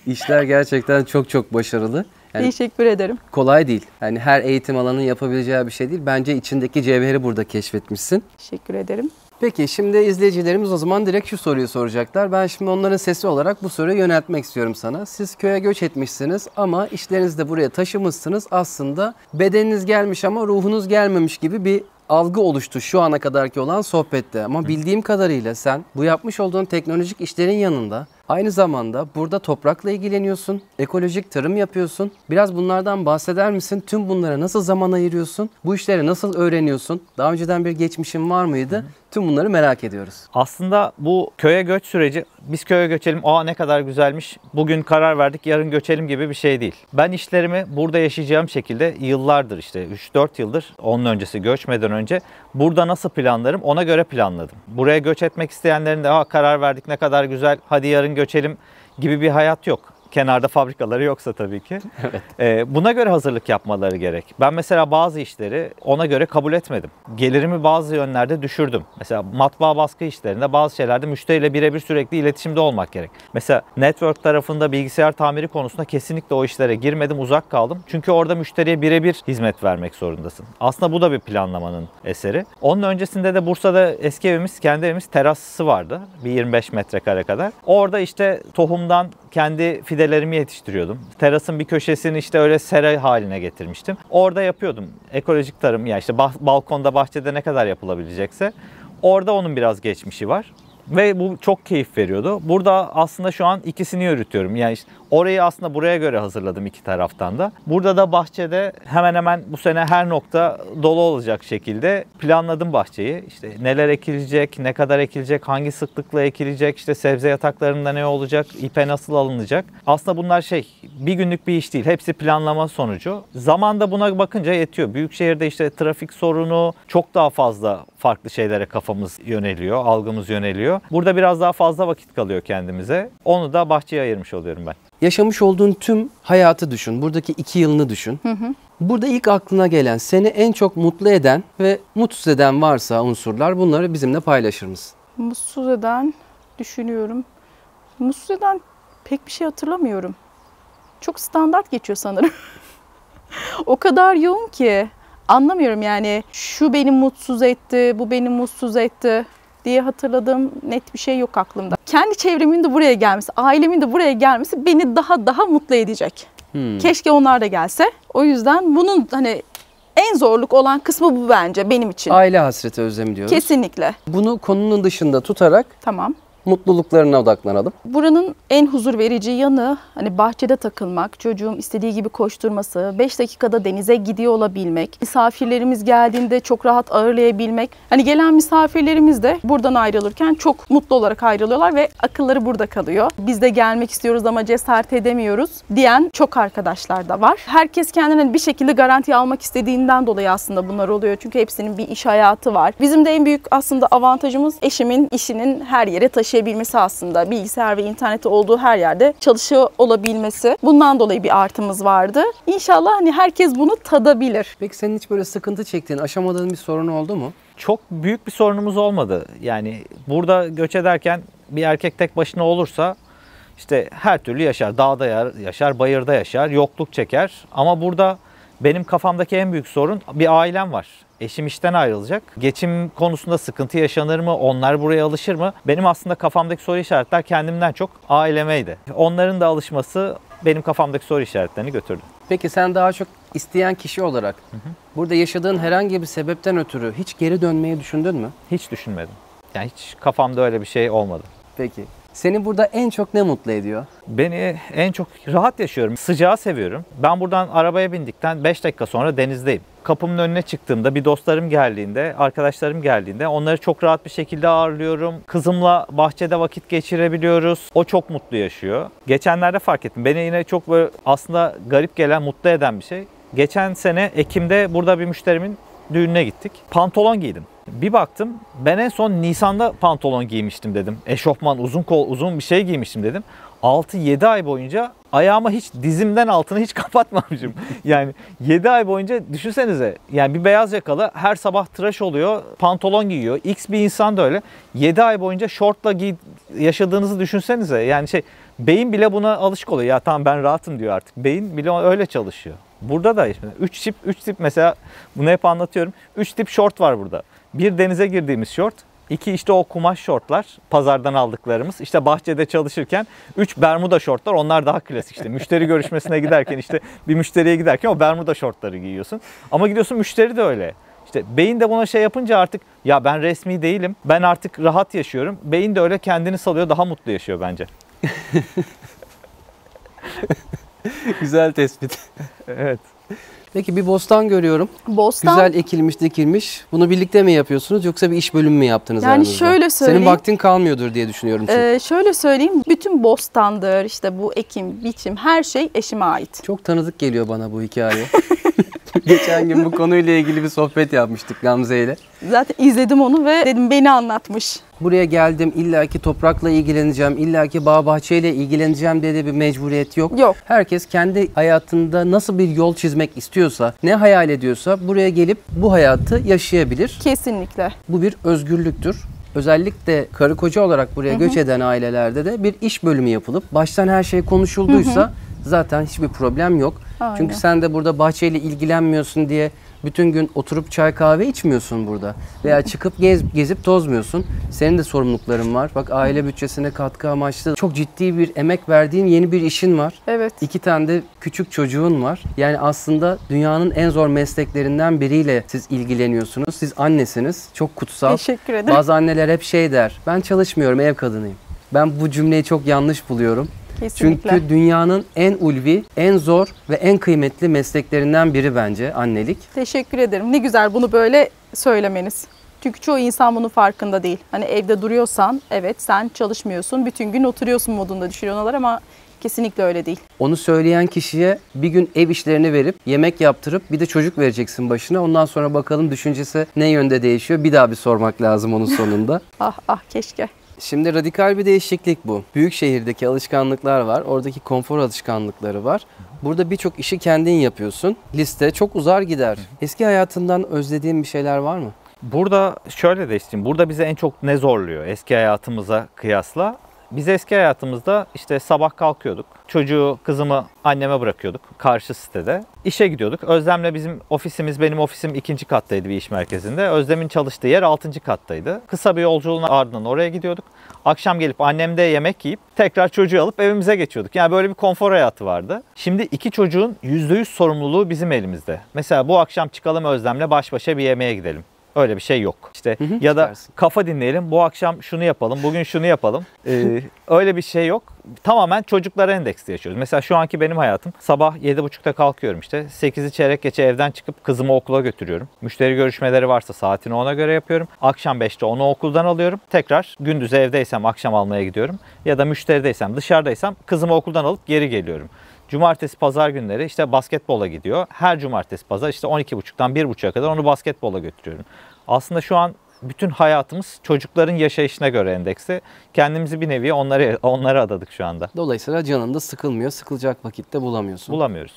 işler gerçekten çok başarılı. Yani Teşekkür ederim. kolay değil. Yani her eğitim alanının yapabileceği bir şey değil. Bence içindeki cevheri burada keşfetmişsin. Teşekkür ederim. Peki şimdi izleyicilerimiz o zaman direkt şu soruyu soracaklar. Ben şimdi onların sesi olarak bu soruyu yöneltmek istiyorum sana. Siz köye göç etmişsiniz ama işlerinizi de buraya taşımışsınız. Aslında bedeniniz gelmiş ama ruhunuz gelmemiş gibi bir algı oluştu şu ana kadarki olan sohbette. Ama bildiğim kadarıyla sen bu yapmış olduğun teknolojik işlerin yanında aynı zamanda burada toprakla ilgileniyorsun, ekolojik tarım yapıyorsun. Biraz bunlardan bahseder misin? Tüm bunlara nasıl zaman ayırıyorsun? Bu işleri nasıl öğreniyorsun? Daha önceden bir geçmişin var mıydı? Tüm bunları merak ediyoruz. Aslında bu köye göç süreci, biz köye göçelim, ne kadar güzelmiş, bugün karar verdik, yarın göçelim gibi bir şey değil. Ben işlerimi burada yaşayacağım şekilde yıllardır, işte 3-4 yıldır, onun öncesi göçmeden önce burada nasıl planlarım ona göre planladım. Buraya göç etmek isteyenlerin de karar verdik, ne kadar güzel, hadi yarın göçelim gibi bir hayat yok. Kenarda fabrikaları yoksa tabii ki. Evet. Buna göre hazırlık yapmaları gerek. Ben mesela bazı işleri ona göre kabul etmedim. Gelirimi bazı yönlerde düşürdüm. Mesela matbaa baskı işlerinde bazı şeylerde müşteriyle birebir sürekli iletişimde olmak gerek. Mesela network tarafında bilgisayar tamiri konusunda kesinlikle o işlere girmedim, uzak kaldım. Çünkü orada müşteriye birebir hizmet vermek zorundasın. Aslında bu da bir planlamanın eseri. Onun öncesinde de Bursa'da eski evimiz, kendi evimiz terası vardı. Bir 25 metrekare kadar. Orada işte tohumdan kendi fide fidelerimi yetiştiriyordum. Terasın bir köşesini işte öyle sera haline getirmiştim. Orada yapıyordum. Ekolojik tarım, yani işte balkonda, bahçede ne kadar yapılabilecekse orada onun biraz geçmişi var. Ve bu çok keyif veriyordu. Burada aslında şu an ikisini yürütüyorum. Yani işte orayı aslında buraya göre hazırladım iki taraftan da. Burada da bahçede hemen hemen bu sene her nokta dolu olacak şekilde planladım bahçeyi. İşte neler ekilecek, ne kadar ekilecek, hangi sıklıkla ekilecek, işte sebze yataklarında ne olacak, ipe nasıl alınacak. Aslında bunlar bir günlük bir iş değil. Hepsi planlama sonucu. Zamanda buna bakınca yetiyor. Büyükşehir'de işte trafik sorunu, çok daha fazla farklı şeylere kafamız yöneliyor, algımız yöneliyor. Burada biraz daha fazla vakit kalıyor kendimize. Onu da bahçeye ayırmış oluyorum ben. Yaşamış olduğun tüm hayatı düşün. Buradaki 2 yılını düşün. Burada ilk aklına gelen, seni en çok mutlu eden ve mutsuz eden varsa unsurlar, bunları bizimle paylaşır mısın? Mutsuz eden düşünüyorum. Mutsuz eden pek bir şey hatırlamıyorum. Çok standart geçiyor sanırım. O kadar yoğun ki anlamıyorum yani şu beni mutsuz etti, bu beni mutsuz etti diye hatırladığım net bir şey yok aklımda. Kendi çevremin de buraya gelmesi, ailemin de buraya gelmesi beni daha mutlu edecek. Keşke onlar da gelse. O yüzden bunun en zorluk olan kısmı bu bence benim için. Aile hasreti, özlemi diyoruz. Kesinlikle. Bunu konunun dışında tutarak Tamam. mutluluklarına odaklanalım. Buranın en huzur verici yanı bahçede takılmak, çocuğum istediği gibi koşturması, 5 dakikada denize gidiyor olabilmek, misafirlerimiz geldiğinde çok rahat ağırlayabilmek. Gelen misafirlerimiz de buradan ayrılırken çok mutlu olarak ayrılıyorlar ve akılları burada kalıyor. Biz de gelmek istiyoruz ama cesaret edemiyoruz diyen çok arkadaşlar da var. Herkes kendine bir şekilde garanti almak istediğinden dolayı aslında bunlar oluyor. Çünkü hepsinin bir iş hayatı var. Bizim de en büyük aslında avantajımız eşimin işinin her yere taşıyabilmesi aslında. Bilgisayar ve interneti olduğu her yerde çalışıyor olabilmesi. Bundan dolayı bir artımız vardı. İnşallah herkes bunu tadabilir. Peki senin hiç böyle sıkıntı çektiğin, aşamadığın bir sorun oldu mu? Çok büyük bir sorunumuz olmadı. Yani burada göç ederken bir erkek tek başına olursa işte her türlü yaşar. Dağda yaşar, bayırda yaşar, yokluk çeker. Ama burada benim kafamdaki en büyük sorun, bir ailem var. Eşim işten ayrılacak. Geçim konusunda sıkıntı yaşanır mı? Onlar buraya alışır mı? Benim aslında kafamdaki soru işaretler kendimden çok ailemeydi. Onların da alışması benim kafamdaki soru işaretlerini götürdü. Peki sen daha çok isteyen kişi olarak burada yaşadığın herhangi bir sebepten ötürü hiç geri dönmeyi düşündün mü? Hiç düşünmedim. Yani hiç kafamda öyle bir şey olmadı. Peki. Seni burada en çok ne mutlu ediyor? Beni en çok rahat yaşıyorum. Sıcağı seviyorum. Ben buradan arabaya bindikten 5 dakika sonra denizdeyim. Kapımın önüne çıktığımda bir dostlarım geldiğinde, arkadaşlarım geldiğinde onları çok rahat bir şekilde ağırlıyorum. Kızımla bahçede vakit geçirebiliyoruz. O çok mutlu yaşıyor. Geçenlerde fark ettim. Beni yine çok böyle aslında garip gelen, mutlu eden bir şey. Geçen sene Ekim'de burada bir müşterimin düğününe gittik. Pantolon giydim. Bir baktım, ben en son Nisan'da pantolon giymiştim dedim. Eşofman, uzun kol, uzun bir şey giymiştim dedim. 6-7 ay boyunca ayağıma hiç, dizimden altını hiç kapatmamışım. Yani 7 ay boyunca düşünsenize, yani bir beyaz yakalı her sabah tıraş oluyor, pantolon giyiyor. X bir insan da öyle. 7 ay boyunca şortla yaşadığınızı düşünsenize. Yani beyin bile buna alışık oluyor. Ya tamam ben rahatım diyor artık. Beyin bile öyle çalışıyor. Burada da 3 tip mesela, bunu hep anlatıyorum. 3 tip şort var burada. Bir, denize girdiğimiz şort. 2, işte o kumaş şortlar, pazardan aldıklarımız. İşte bahçede çalışırken 3, bermuda şortlar. Onlar daha klasik işte. Müşteri görüşmesine giderken, işte bir müşteriye giderken o bermuda şortları giyiyorsun. Ama gidiyorsun, müşteri de öyle. İşte beyin de buna yapınca artık ya ben resmi değilim, ben artık rahat yaşıyorum. Beyin de öyle kendini salıyor, daha mutlu yaşıyor bence. Güzel tespit. Evet. Peki bir bostan görüyorum. Bostan. Güzel ekilmiş, dikilmiş. Bunu birlikte mi yapıyorsunuz yoksa bir iş bölümü mü yaptınız Yani aranızda? şöyle söyleyeyim. Senin vaktin kalmıyordur diye düşünüyorum çünkü. Şöyle söyleyeyim. Bütün bostandır, işte bu ekim, biçim, her şey eşime ait. Çok tanıdık geliyor bana bu hikaye. Geçen gün bu konuyla ilgili bir sohbet yapmıştık Gamze ile. Zaten izledim onu ve dedim beni anlatmış. Buraya geldim, illaki toprakla ilgileneceğim, illaki bağ bahçeyle ilgileneceğim diye de bir mecburiyet yok. Yok. Herkes kendi hayatında nasıl bir yol çizmek istiyorsa, ne hayal ediyorsa buraya gelip bu hayatı yaşayabilir. Kesinlikle. Bu bir özgürlüktür. Özellikle karı koca olarak buraya göç eden ailelerde de bir iş bölümü yapılıp baştan her şey konuşulduysa zaten hiçbir problem yok. Aynen. Çünkü sen de burada bahçeyle ilgilenmiyorsun diye Bütün gün oturup çay kahve içmiyorsun burada. Veya çıkıp gezip tozmuyorsun. Senin de sorumlulukların var. Bak aile bütçesine katkı amaçlı çok ciddi bir emek verdiğin yeni bir işin var. Evet. 2 tane de küçük çocuğun var. Yani aslında dünyanın en zor mesleklerinden biriyle siz ilgileniyorsunuz. Siz annesiniz. Çok kutsal. Teşekkür ederim. Bazı anneler hep şey der. Ben çalışmıyorum, ev kadınıyım. Ben bu cümleyi çok yanlış buluyorum. Kesinlikle. Çünkü dünyanın en ulvi, en zor ve en kıymetli mesleklerinden biri bence annelik. Teşekkür ederim. Ne güzel bunu böyle söylemeniz. Çünkü çoğu insan bunun farkında değil. Hani evde duruyorsan evet sen çalışmıyorsun, bütün gün oturuyorsun modunda düşünüyorlar ama kesinlikle öyle değil. Onu söyleyen kişiye bir gün ev işlerini verip, yemek yaptırıp bir de çocuk vereceksin başına. Ondan sonra bakalım düşüncesi ne yönde değişiyor. Bir daha bir sormak lazım onun sonunda. Ah ah keşke. Şimdi radikal bir değişiklik bu. Büyük şehirdeki alışkanlıklar var. Oradaki konfor alışkanlıkları var. Burada birçok işi kendin yapıyorsun. Liste çok uzar gider. Eski hayatından özlediğin bir şeyler var mı? Burada şöyle değiştireyim. Burada bize en çok ne zorluyor eski hayatımıza kıyasla? Biz eski hayatımızda işte sabah kalkıyorduk. Çocuğu, kızımı anneme bırakıyorduk karşı sitede. İşe gidiyorduk. Özlem'le benim ofisim 2. kattaydı bir iş merkezinde. Özlem'in çalıştığı yer 6. kattaydı. Kısa bir yolculuğun ardından oraya gidiyorduk. Akşam gelip annemde yemek yiyip tekrar çocuğu alıp evimize geçiyorduk. Yani böyle bir konfor hayatı vardı. Şimdi 2 çocuğun %100 sorumluluğu bizim elimizde. Mesela bu akşam çıkalım Özlem'le baş başa bir yemeğe gidelim. Öyle bir şey yok. İşte ya da çıkarsın. kafa dinleyelim. Bu akşam şunu yapalım. Bugün şunu yapalım. Öyle bir şey yok. Tamamen çocuklara endeksli yaşıyoruz. Mesela şu anki benim hayatım sabah 7.30'da kalkıyorum işte. 8'i çeyrek geçe evden çıkıp kızımı okula götürüyorum. Müşteri görüşmeleri varsa saatini ona göre yapıyorum. Akşam 5'te onu okuldan alıyorum. Tekrar gündüz evdeysem akşam almaya gidiyorum. Ya da müşterideysem dışarıdaysam kızımı okuldan alıp geri geliyorum. Cumartesi, pazar günleri işte basketbola gidiyor. Her cumartesi, pazar işte 12.30'dan 1.30'a kadar onu basketbola götürüyorum. Aslında şu an bütün hayatımız çocukların yaşayışına göre endeksli. Kendimizi bir nevi onlara adadık şu anda. Dolayısıyla canın da sıkılmıyor. Sıkılacak vakitte bulamıyorsun. Bulamıyoruz.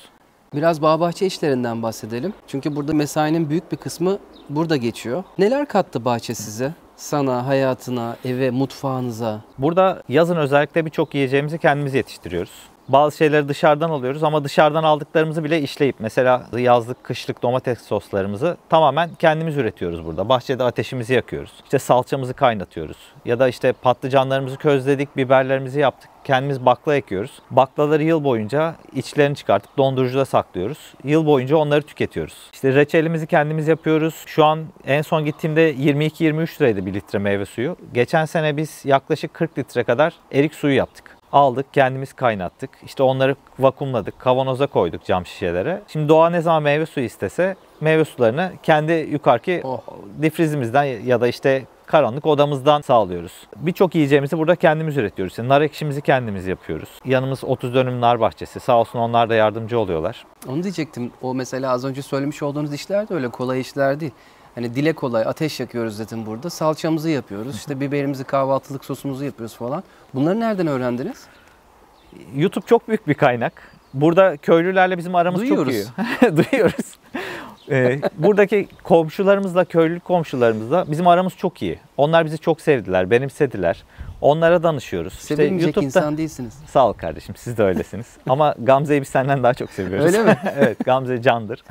Biraz bağ-bahçe işlerinden bahsedelim. Çünkü burada mesainin büyük bir kısmı burada geçiyor. Neler kattı bahçe size? Sana, hayatına, eve, mutfağınıza. Burada yazın özellikle birçok yiyeceğimizi kendimiz yetiştiriyoruz. Bazı şeyleri dışarıdan alıyoruz ama dışarıdan aldıklarımızı bile işleyip mesela yazlık, kışlık domates soslarımızı tamamen kendimiz üretiyoruz burada. Bahçede ateşimizi yakıyoruz. İşte salçamızı kaynatıyoruz. Ya da işte patlıcanlarımızı közledik, biberlerimizi yaptık. Kendimiz bakla ekiyoruz. Baklaları yıl boyunca içlerini çıkartıp dondurucuda saklıyoruz. Yıl boyunca onları tüketiyoruz. İşte reçelimizi kendimiz yapıyoruz. Şu an en son gittiğimde 22-23 liraydı 1 litre meyve suyu. Geçen sene biz yaklaşık 40 litre kadar erik suyu yaptık. Aldık, kendimiz kaynattık. İşte onları vakumladık, kavanoza koyduk cam şişelere. Şimdi doğa ne zaman meyve suyu istese meyve sularını kendi yukarıki difrizimizden ya da işte karanlık odamızdan sağlıyoruz. Birçok yiyeceğimizi burada kendimiz üretiyoruz. İşte nar ekşimizi kendimiz yapıyoruz. Yanımız 30 dönüm nar bahçesi. Sağ olsun onlar da yardımcı oluyorlar. Onu diyecektim. O mesela az önce söylemiş olduğunuz işler de öyle kolay işler değil. Hani dile kolay ateş yakıyoruz dedim burada. Salçamızı yapıyoruz. İşte biberimizi, kahvaltılık sosumuzu yapıyoruz falan. Bunları nereden öğrendiniz? YouTube çok büyük bir kaynak. Burada köylülerle bizim aramız çok iyi. Duyuyoruz. Buradaki komşularımızla, köylü komşularımızla bizim aramız çok iyi. Onlar bizi çok sevdiler, benimsediler. Onlara danışıyoruz. Sevilmeyecek YouTube'da... insan değilsiniz. Sağ ol kardeşim, siz de öylesiniz. Ama Gamze'yi biz senden daha çok seviyoruz. Öyle mi? Evet, Gamze candır.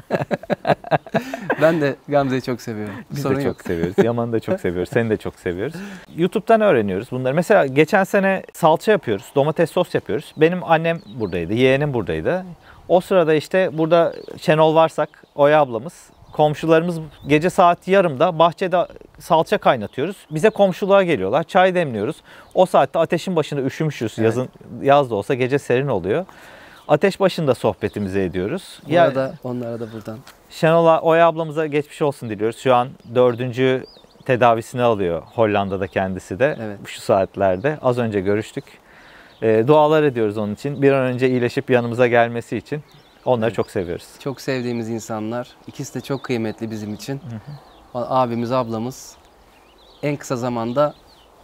Ben de Gamze'yi çok seviyorum. Biz Sorun de yok. çok seviyoruz. Yaman'ı da çok seviyoruz. Seni de çok seviyoruz. YouTube'dan öğreniyoruz bunları. Mesela geçen sene salça yapıyoruz. Domates sos yapıyoruz. Benim annem buradaydı. Yeğenim buradaydı. O sırada işte burada Şenol Varsak, Oya ablamız, komşularımız gece saat yarımda bahçede salça kaynatıyoruz. Bize komşuluğa geliyorlar. Çay demliyoruz. O saatte ateşin başında üşümüşüz. Evet. Yaz da olsa gece serin oluyor. Ateş başında sohbetimizi ediyoruz. Bu arada onlara da buradan. Şenol'a, Oya ablamıza geçmiş olsun diliyoruz. Şu an 4. tedavisini alıyor Hollanda'da kendisi de. Evet. Şu saatlerde. Az önce görüştük. Dualar ediyoruz onun için. Bir an önce iyileşip yanımıza gelmesi için. Onları çok seviyoruz. Çok sevdiğimiz insanlar. İkisi de çok kıymetli bizim için. Abimiz, ablamız. En kısa zamanda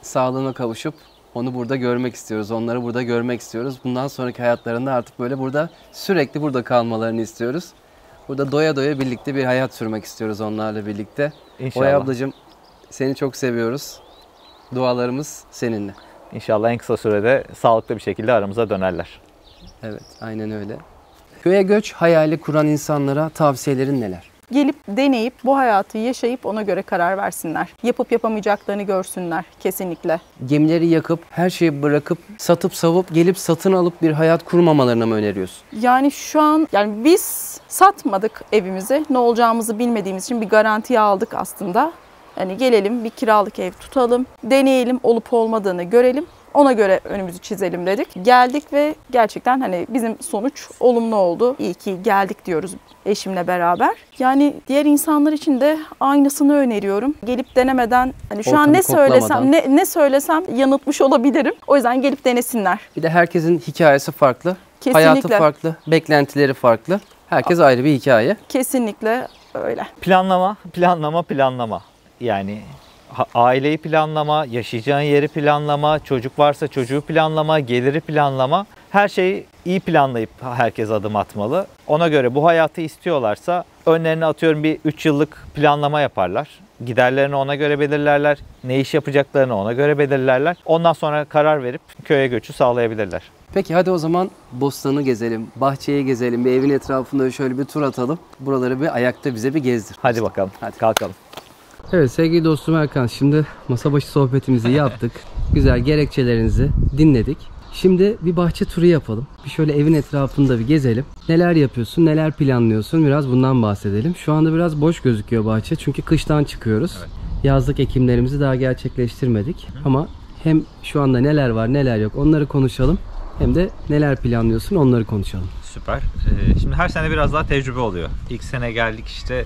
sağlığına kavuşup onu burada görmek istiyoruz. Onları burada görmek istiyoruz. Bundan sonraki hayatlarında artık böyle sürekli burada kalmalarını istiyoruz. Burada doya doya birlikte bir hayat sürmek istiyoruz onlarla birlikte. İnşallah. Oya ablacığım seni çok seviyoruz. Dualarımız seninle. İnşallah en kısa sürede sağlıklı bir şekilde aramıza dönerler. Evet, aynen öyle. Köye göç hayali kuran insanlara tavsiyelerin neler? gelip deneyip bu hayatı yaşayıp ona göre karar versinler. Yapıp yapamayacaklarını görsünler kesinlikle. Gemileri yakıp, her şeyi bırakıp, satıp savup, gelip satın alıp bir hayat kurmamalarını mı öneriyorsun? Yani şu an biz satmadık evimizi. Ne olacağımızı bilmediğimiz için bir garantiye aldık aslında. Yani gelelim bir kiralık ev tutalım, deneyelim, olup olmadığını görelim. Ona göre önümüzü çizelim dedik. Geldik ve gerçekten hani bizim sonuç olumlu oldu. İyi ki geldik diyoruz eşimle beraber. Yani diğer insanlar için de aynısını öneriyorum. Gelip denemeden hani şu Ortamı an koklamadan. ne söylesem yanıltmış olabilirim. O yüzden gelip denesinler. Bir de herkesin hikayesi farklı, Kesinlikle. hayatı farklı, beklentileri farklı. Herkes ayrı bir hikaye. Kesinlikle öyle. Planlama. Yani aileyi planlama, yaşayacağın yeri planlama, çocuk varsa çocuğu planlama, geliri planlama. Her şeyi iyi planlayıp herkes adım atmalı. Ona göre bu hayatı istiyorlarsa önlerine atıyorum bir 3 yıllık planlama yaparlar. Giderlerini ona göre belirlerler. Ne iş yapacaklarını ona göre belirlerler. Ondan sonra karar verip köye göçü sağlayabilirler. Peki hadi o zaman bostanı gezelim, bahçeyi gezelim, bir evin etrafında şöyle bir tur atalım. Buraları bir ayakta bize bir gezdir. Hadi bakalım. Hadi. Kalkalım. Evet sevgili dostum Erkan, şimdi masa başı sohbetimizi yaptık. Güzel gerekçelerinizi dinledik. Şimdi bir bahçe turu yapalım. Bir şöyle evin etrafında bir gezelim. Neler yapıyorsun, neler planlıyorsun, biraz bundan bahsedelim. Şu anda biraz boş gözüküyor bahçe çünkü kıştan çıkıyoruz. Evet. Yazlık ekimlerimizi daha gerçekleştirmedik. Ama hem şu anda neler var neler yok onları konuşalım. Hem de neler planlıyorsun onları konuşalım. Süper. Şimdi her sene biraz daha tecrübe oluyor. İlk sene geldik işte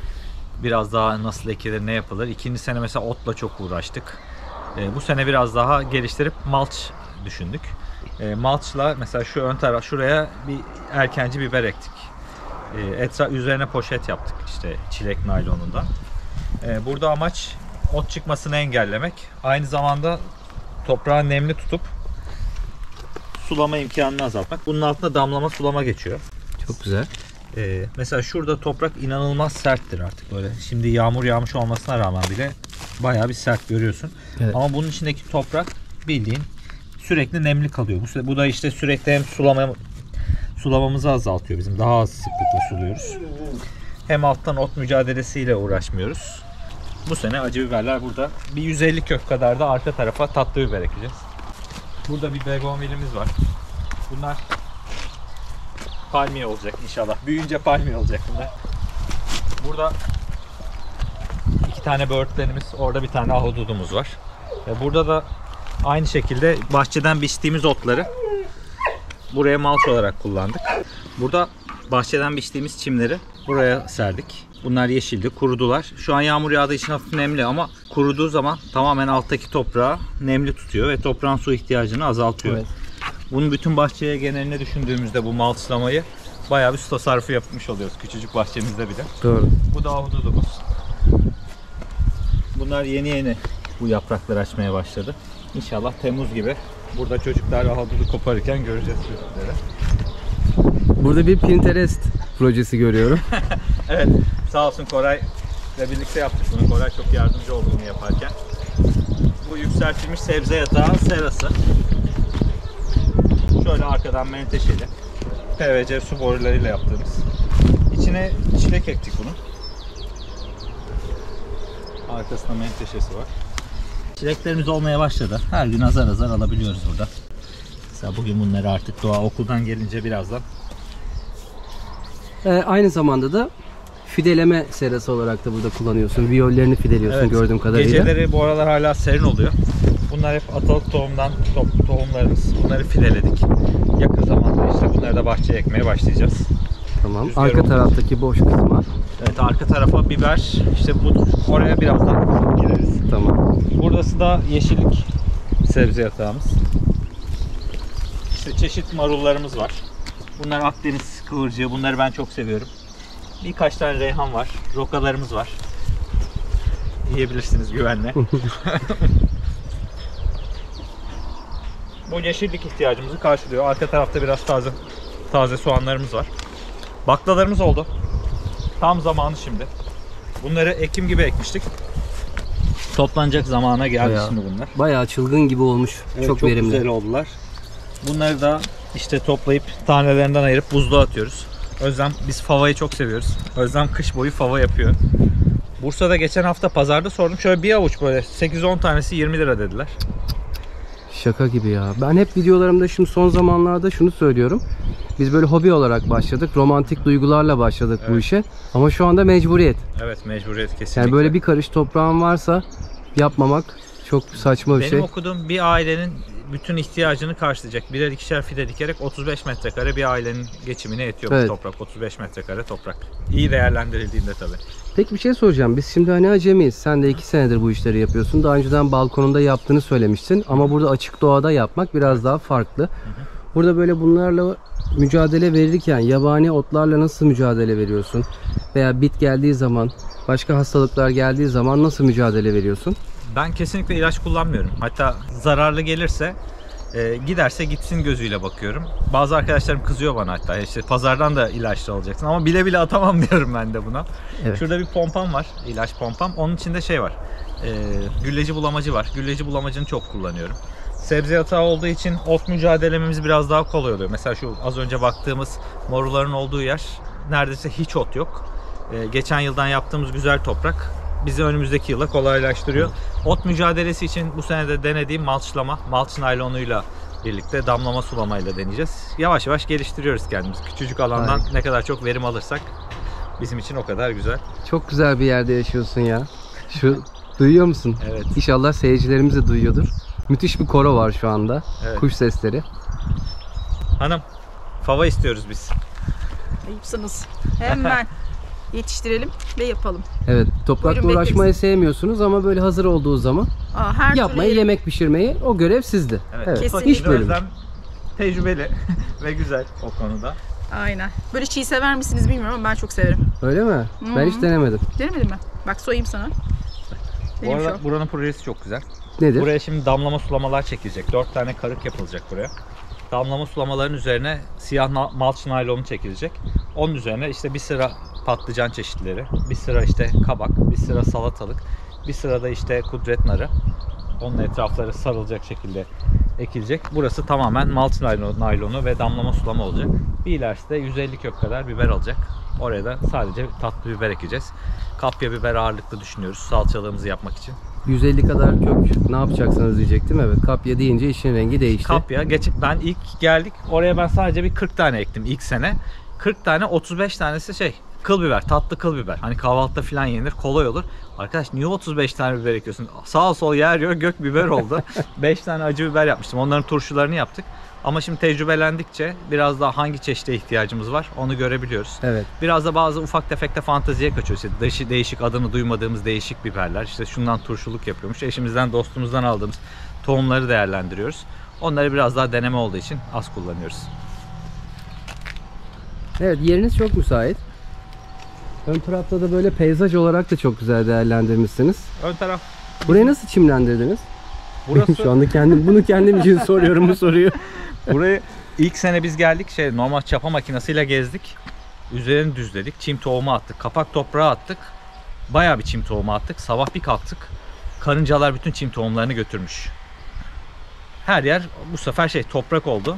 biraz daha nasıl ekilir, ne yapılır. İkinci sene mesela otla çok uğraştık. Bu sene biraz daha geliştirip mulch düşündük. Mulch'la mesela şu ön taraf şuraya bir erkenci biber ektik. Üzerine poşet yaptık işte çilek naylonundan. Burada amaç ot çıkmasını engellemek. Aynı zamanda toprağı nemli tutup sulama imkanını azaltmak. Bunun altında damlama sulama geçiyor. Çok güzel. Mesela şurada toprak inanılmaz serttir artık böyle. Şimdi yağmur yağmış olmasına rağmen bile bayağı bir sert görüyorsun. Evet. Ama bunun içindeki toprak bildiğin sürekli nemli kalıyor. Bu da işte sürekli hem sulamamızı azaltıyor bizim. Daha az sıklıkla suluyoruz. Hem alttan ot mücadelesiyle uğraşmıyoruz. Bu sene acı biberler burada. Bir 150 kök kadar da arka tarafa tatlı biber ekeceğiz. Burada bir begonvilimiz var. Bunlar palmiye olacak inşallah. Büyüyünce palmiye olacak bunlar. Burada 2 tane böğürtlenimiz, orada bir tane ahududumuz var. Burada da aynı şekilde bahçeden biçtiğimiz otları buraya mulch olarak kullandık. Burada bahçeden biçtiğimiz çimleri buraya serdik. Bunlar yeşildi, kurudular. Şu an yağmur yağdığı için hafif nemli ama kuruduğu zaman tamamen alttaki toprağı nemli tutuyor ve toprağın su ihtiyacını azaltıyor. Evet. Bunun bütün bahçeye geneline düşündüğümüzde bu mulchlamayı bayağı bir su tasarrufu yapmış oluyoruz küçücük bahçemizde bile. Doğru. Bu da ahududumuz. Bunlar yeni bu yaprakları açmaya başladı. İnşallah Temmuz gibi burada çocuklar ahududu koparırken göreceğiz çocukları. Burada bir Pinterest projesi görüyorum. Evet, sağ olsun Koray ile birlikte yaptık bunu. Koray çok yardımcı oldu bunu yaparken. Bu yükseltilmiş sebze yatağı serası. Şöyle arkadan menteşeli. PVC su borularıyla yaptığımız. İçine çilek ektik bunun. Arkasında menteşesi var. Çileklerimiz olmaya başladı. Her gün azar azar alabiliyoruz burada. Mesela bugün bunları artık Doğa okuldan gelince birazdan. Aynı zamanda da fideleme serası olarak da burada kullanıyorsun. Viyollerini fideliyorsun, evet, gördüğüm kadarıyla. Geceleri bu aralar hala serin oluyor. Bunlar hep atalık tohumdan tohumlarımız. Bunları fideledik. Yakın zamanda işte bunları da bahçeye ekmeye başlayacağız. Tamam. Rüzgar arka taraftaki boş kısma. Evet, arka tarafa biber. İşte oraya birazdan gireriz. Tamam. Burası da yeşillik sebze yatağımız. İşte çeşit marullarımız var. Bunlar Akdeniz kıvırcığı. Bunları ben çok seviyorum. Birkaç tane reyhan var. Rokalarımız var. Yiyebilirsiniz güvenle. Bu yeşillik ihtiyacımızı karşılıyor. Arka tarafta biraz taze soğanlarımız var. Baklalarımız oldu. Tam zamanı şimdi. Bunları Ekim gibi ekmiştik. Toplanacak zamana geldi şimdi bunlar. Bayağı çılgın gibi olmuş. Evet, çok verimli. Güzel oldular. Bunları da işte toplayıp tanelerinden ayırıp buzluğa atıyoruz. Özlem, biz favayı çok seviyoruz. Özlem kış boyu fava yapıyor. Bursa'da geçen hafta pazarda sordum. Şöyle bir avuç böyle 8-10 tanesi 20 lira dediler. Şaka gibi ya. Ben hep videolarımda şimdi son zamanlarda şunu söylüyorum. Biz böyle hobi olarak başladık. Romantik duygularla başladık bu işe. Ama şu anda mecburiyet. Evet, mecburiyet kesinlikle. Yani böyle bir karış toprağın varsa yapmamak çok saçma bir şey. Benim okuduğum bir ailenin bütün ihtiyacını karşılayacak birer ikişer fide dikerek 35 metrekare bir ailenin geçimine yetiyormuş toprak. 35 metrekare toprak. İyi değerlendirildiğinde tabii. Peki bir şey soracağım. Biz şimdi hani acemiyiz. Sen de 2 senedir bu işleri yapıyorsun. Daha önceden balkonunda yaptığını söylemiştin. Ama burada açık doğada yapmak biraz daha farklı. Burada böyle bunlarla mücadele verirken yabani otlarla nasıl mücadele veriyorsun? Veya bit geldiği zaman, başka hastalıklar geldiği zaman nasıl mücadele veriyorsun? Ben kesinlikle ilaç kullanmıyorum. Hatta zararlı gelirse giderse gitsin gözüyle bakıyorum. Bazı arkadaşlarım kızıyor bana hatta. İşte pazardan da ilaçlı alacaksın ama bile bile atamam diyorum ben de buna. Evet. Şurada bir pompam var. İlaç pompam. Onun içinde şey var. Gülleci bulamacı var. Gülleci bulamacını çok kullanıyorum. Sebze yatağı olduğu için ot mücadelemiz biraz daha kolay oluyor. Mesela şu az önce baktığımız moruların olduğu yer neredeyse hiç ot yok. Geçen yıldan yaptığımız güzel toprak bizi önümüzdeki yıla kolaylaştırıyor. Ot mücadelesi için bu sene de denediğim malçlama, malç naylonuyla birlikte damlama sulamayla deneyeceğiz. Yavaş yavaş geliştiriyoruz kendimizi. Küçücük alandan ne kadar çok verim alırsak bizim için o kadar güzel. Çok güzel bir yerde yaşıyorsun ya. Şu duyuyor musun? Evet. İnşallah seyircilerimiz de duyuyordur. Müthiş bir koro var şu anda. Evet. Kuş sesleri. Hanım, fava istiyoruz biz. Ayıpsınız. Hemen yetiştirelim ve yapalım. Evet, toprakla Buyurun, uğraşmayı bekleriz. sevmiyorsunuz ama böyle hazır olduğu zaman Her yapmayı, türlü yemek pişirmeyi, o görev sizde. Evet. Kesinlikle. İş bölümü. Özlem tecrübeli ve güzel o konuda. Aynen. Böyle çiğ sever misiniz bilmiyorum ama ben çok severim. Öyle mi? Ben hiç denemedim. Denemedin mi? Bak soyayım sana. Bu Benim arada şu. buranın projesi çok güzel. Nedir? Buraya şimdi damlama sulamalar çekilecek. 4 tane karık yapılacak buraya. Damlama sulamaların üzerine siyah malç naylonu çekilecek. Onun üzerine işte bir sıra patlıcan çeşitleri, bir sıra işte kabak, bir sıra salatalık, bir sıra da işte kudret narı. Onun etrafları sarılacak şekilde ekilecek. Burası tamamen malç naylonu ve damlama sulama olacak. Bir ilerisi de 150 kök kadar biber alacak. Oraya da sadece tatlı biber ekeceğiz. Kapya biber ağırlıklı düşünüyoruz salçalığımızı yapmak için. 150 kadar kök ne yapacaksınız diyecektim. Evet, kapya deyince işin rengi değişti. Kapya. Ben ilk geldik. Oraya ben sadece bir 40 tane ektim ilk sene. 40 tane 35 tanesi kıl biber, tatlı kıl biber. Hani kahvaltıda falan yenir, kolay olur. Arkadaş niye 35 tane biber ekiyorsun? Sağ sol yer yok, gök biber oldu. 5 tane acı biber yapmıştım. Onların turşularını yaptık. Ama şimdi tecrübelendikçe biraz daha hangi çeşide ihtiyacımız var onu görebiliyoruz. Evet. Biraz da bazı ufak tefek de fanteziye kaçıyor. İşte değişik adını duymadığımız değişik biberler. İşte şundan turşuluk yapıyormuş. Eşimizden, dostumuzdan aldığımız tohumları değerlendiriyoruz. Onları biraz daha deneme olduğu için az kullanıyoruz. Evet, yeriniz çok müsait. Ön tarafta da böyle peyzaj olarak da çok güzel değerlendirmişsiniz. Ön taraf. Burayı nasıl çimlendirdiniz? Burası. Şu anda bunu kendim için soruyorum bu soruyu. Burayı ilk sene biz geldik normal çapa makinesiyle gezdik. Üzerini düzledik. Çim tohumu attık. Kapak toprağı attık. Bayağı bir çim tohumu attık. Sabah bir kalktık. Karıncalar bütün çim tohumlarını götürmüş. Her yer bu sefer toprak oldu.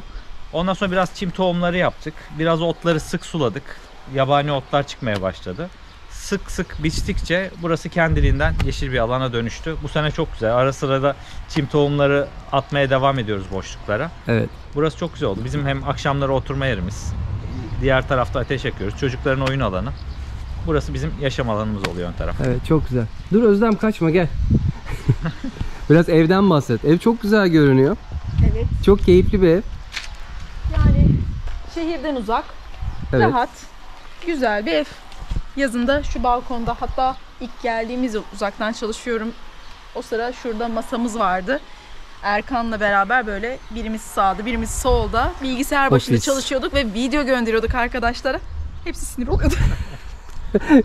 Ondan sonra biraz çim tohumları yaptık. Biraz otları sık suladık. Yabani otlar çıkmaya başladı. Sık sık biçtikçe burası kendiliğinden yeşil bir alana dönüştü. Bu sene çok güzel. Ara sıra da çim tohumları atmaya devam ediyoruz boşluklara. Evet. Burası çok güzel oldu. Bizim hem akşamları oturma yerimiz. Diğer tarafta ateş yakıyoruz. Çocukların oyun alanı. Burası bizim yaşam alanımız oluyor ön taraf. Evet, çok güzel. Dur Özlem, kaçma, gel. Biraz evden bahset. Ev çok güzel görünüyor. Evet. Çok keyifli bir ev. Yani şehirden uzak, Evet. rahat, güzel bir ev. Yazında şu balkonda, hatta ilk geldiğimiz yıl uzaktan çalışıyorum. O sıra şurada masamız vardı. Erkan'la beraber böyle birimiz sağda, birimiz solda bilgisayar başında Ofis. çalışıyorduk ve video gönderiyorduk arkadaşlara. Hepsi sinir oluyordu.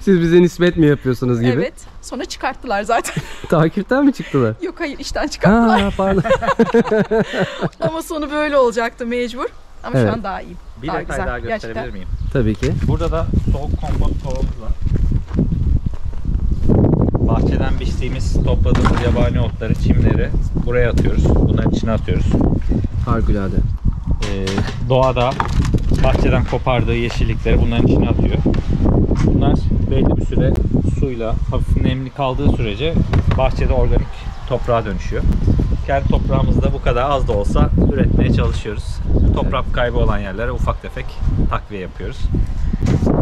Siz bize nispet mi yapıyorsunuz gibi? Evet. Sonra çıkarttılar zaten. Takipten mi çıktılar? Yok hayır, işten çıkarttılar. Ha, pardon. Ama sonu böyle olacaktı mecbur. Ama Evet. şu an daha iyi. Bir Daha detay güzel. daha gösterebilir Gerçekten. miyim? Tabii ki. Burada da soğuk kompost kovamız var. Bahçeden biçtiğimiz, topladığımız yabani otları, çimleri buraya atıyoruz. Bunların içine atıyoruz. Harikulade. Doğada bahçeden kopardığı yeşillikleri bunların içine atıyor. Bunlar belli bir süre suyla hafif nemli kaldığı sürece bahçede organik toprağa dönüşüyor. Kendi toprağımızda bu kadar az da olsa üretmeye çalışıyoruz. Toprak kaybı olan yerlere ufak tefek takviye yapıyoruz.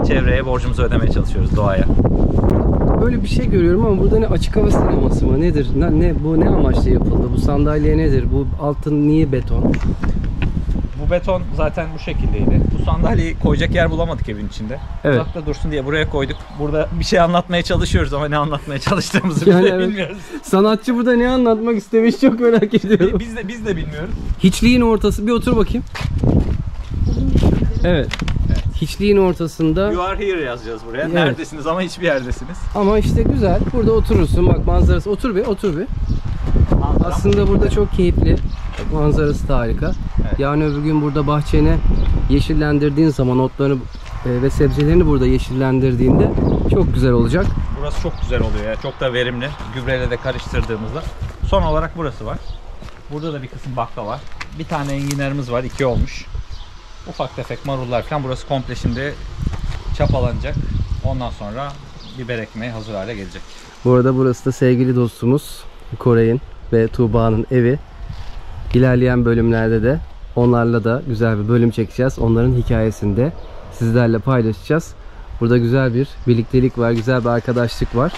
Çevreye borcumuzu ödemeye çalışıyoruz, doğaya. Böyle bir şey görüyorum ama burada ne açık hava sineması mı? Nedir? Bu ne amaçla yapıldı? Bu sandalye nedir? Bu altın niye beton? Bu beton zaten bu şekildeydi. Bu sandalyeyi koyacak yer bulamadık evin içinde. Evet. Uzakta dursun diye buraya koyduk. Burada bir şey anlatmaya çalışıyoruz ama ne anlatmaya çalıştığımızı Yani biz de evet. bilmiyoruz. Sanatçı burada ne anlatmak istemiş çok merak ediyorum. Biz de bilmiyoruz. Hiçliğin ortası. Bir otur bakayım. Evet. Hiçliğin ortasında. You are here yazacağız buraya. Evet. Neredesiniz ama hiçbir yerdesiniz. Ama işte güzel. Burada oturursun. Bak manzarası. Otur bir. Aslında burada çok keyifli. Bak, manzarası da harika. Evet. Yani öbür gün burada bahçeni yeşillendirdiğin zaman otlarını ve sebzelerini burada yeşillendirdiğinde çok güzel olacak. Burası çok güzel oluyor ya. Çok da verimli. Gübreyle de karıştırdığımızda. Son olarak burası var. Burada da bir kısım bakla var. Bir tane enginarımız var. 2 olmuş. Ufak tefek marullar falan. Burası komple şimdi çapalanacak. Ondan sonra biber ekmeği hazır hale gelecek. Bu arada burası da sevgili dostumuz Koray'ın ve Tuğba'nın evi. İlerleyen bölümlerde de onlarla da güzel bir bölüm çekeceğiz. Onların hikayesini de sizlerle paylaşacağız. Burada güzel bir birliktelik var, güzel bir arkadaşlık var.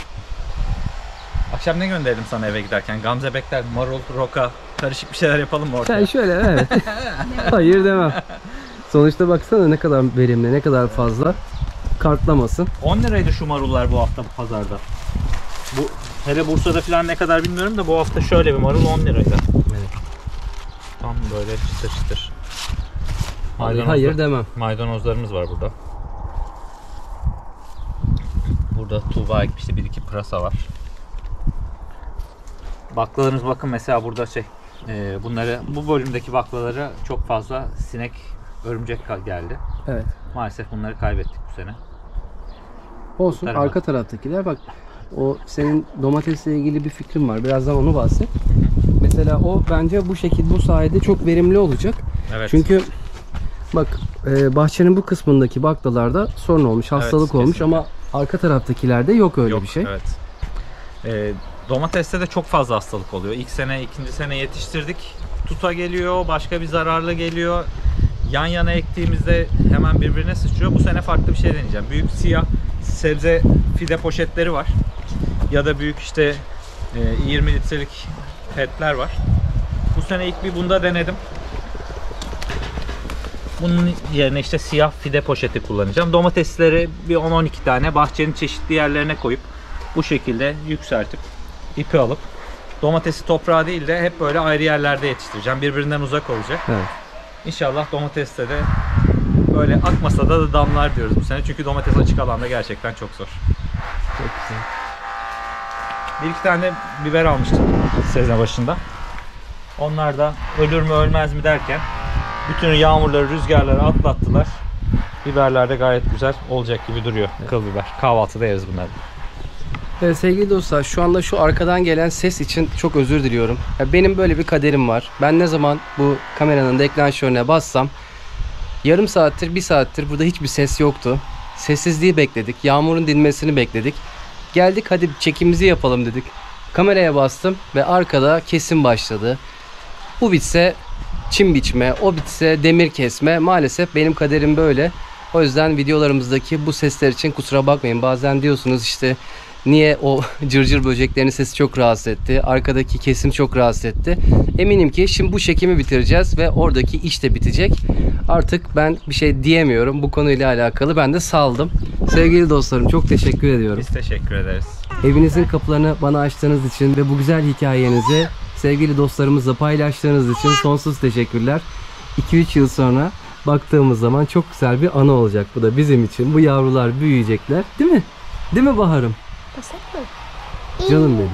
Akşam ne gönderelim sana eve giderken? Gamze bekler, marul, roka, karışık bir şeyler yapalım mı ortaya? Sen şöyle evet. Hayır demem. Sonuçta baksana ne kadar verimli, ne kadar fazla. Kartlamasın. 10 liraydı şu marullar bu hafta pazarda. Bu hele Bursa'da falan ne kadar bilmiyorum da bu hafta şöyle bir marul 10 liraydı. Evet. Tam böyle çıtır çıtır. Hayır demem. Maydanozlarımız var burada. Burada Tuğba ekmişti, bir iki pırasa var. Baklalarımız bakın mesela burada bunları, bu bölümdeki baklalara çok fazla sinek, örümcek geldi. Evet. Maalesef bunları kaybettik bu sene. Olsun. Kurtaramadım. Arka taraftakiler bak. O senin domatesle ilgili bir fikrin var. Birazdan onu bahset. Mesela o bence bu şekilde bu sayede çok verimli olacak. Evet. Çünkü bak bahçenin bu kısmındaki baklalarda sorun olmuş, hastalık Evet, olmuş kesinlikle. ama arka taraftakilerde yok öyle Yok, bir şey. Evet. Domateste de çok fazla hastalık oluyor. İlk sene, ikinci sene yetiştirdik. Tuta geliyor, başka bir zararlı geliyor. Yan yana ektiğimizde hemen birbirine sıçrıyor. Bu sene farklı bir şey deneyeceğim. Büyük siyah sebze fide poşetleri var. Ya da büyük 20 litrelik petler var. Bu sene ilk bir bunda denedim. Bunun yerine siyah fide poşeti kullanacağım. Domatesleri bir 10-12 tane bahçenin çeşitli yerlerine koyup bu şekilde yükseltip ipi alıp domatesi toprağa değil de hep böyle ayrı yerlerde yetiştireceğim. Birbirinden uzak olacak. Evet. İnşallah domateste de böyle akmasa da damlar diyoruz bu sene. Çünkü domates açık alanda gerçekten çok zor. Çok güzel. Bir iki tane biber almıştım sezon başında. Onlar da ölür mü ölmez mi derken bütün yağmurları, rüzgarları atlattılar. Biberler de gayet güzel olacak gibi duruyor. Evet. Kıl biber. Kahvaltıda yeriz bunları. Evet sevgili dostlar, şu anda şu arkadan gelen ses için çok özür diliyorum. Benim böyle bir kaderim var. Ben ne zaman bu kameranın deklanşörüne bassam yarım saattir, bir saattir burada hiçbir ses yoktu. Sessizliği bekledik. Yağmurun dinmesini bekledik. Geldik hadi çekimimizi yapalım dedik. Kameraya bastım ve arkada kesim başladı. Bu bitse çim biçme, o bitse demir kesme. Maalesef benim kaderim böyle. O yüzden videolarımızdaki bu sesler için kusura bakmayın. Bazen diyorsunuz niye o cırcır böceklerinin sesi çok rahatsız etti. Arkadaki kesim çok rahatsız etti. Eminim ki şimdi bu çekimi bitireceğiz ve oradaki iş de bitecek. Artık ben bir şey diyemiyorum. Bu konuyla alakalı ben de saldım. Sevgili dostlarım çok teşekkür ediyorum. Biz teşekkür ederiz. Evinizin kapılarını bana açtığınız için ve bu güzel hikayenizi sevgili dostlarımızla paylaştığınız için sonsuz teşekkürler. 2-3 yıl sonra baktığımız zaman çok güzel bir anı olacak bu da bizim için. Bu yavrular büyüyecekler. Değil mi? Değil mi Bahar'ım? Canım benim.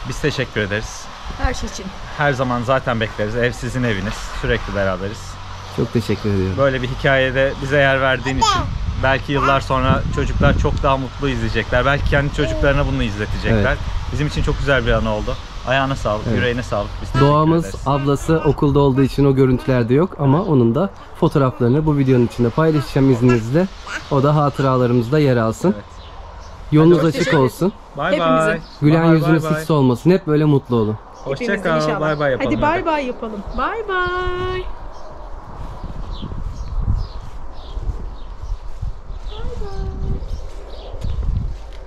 Biz teşekkür ederiz. Her şey için. Her zaman zaten bekleriz. Ev sizin eviniz. Sürekli beraberiz. Çok teşekkür ediyorum. Böyle bir hikayede bize yer verdiğin için belki yıllar sonra çocuklar çok daha mutlu izleyecekler. Belki kendi çocuklarına bunu izletecekler. Evet. Bizim için çok güzel bir anı oldu. Ayağına sağlık, yüreğine sağlık. Biz teşekkür Doğamız, ederiz. ablası okulda olduğu için o görüntülerde yok ama onun da fotoğraflarını bu videonun içinde paylaşacağım izninizle. O da hatıralarımızda yer alsın. Evet. Yolunuz Hadi açık olsun. Bay Hepimizin. bay. Gülen Bay yüzünüz bay bay. hiç olmasın. Hep böyle mutlu olun. Hepimizin Hoşça kal. inşallah. Bay bay yapalım. Hadi bay bay yapalım. Bay bay.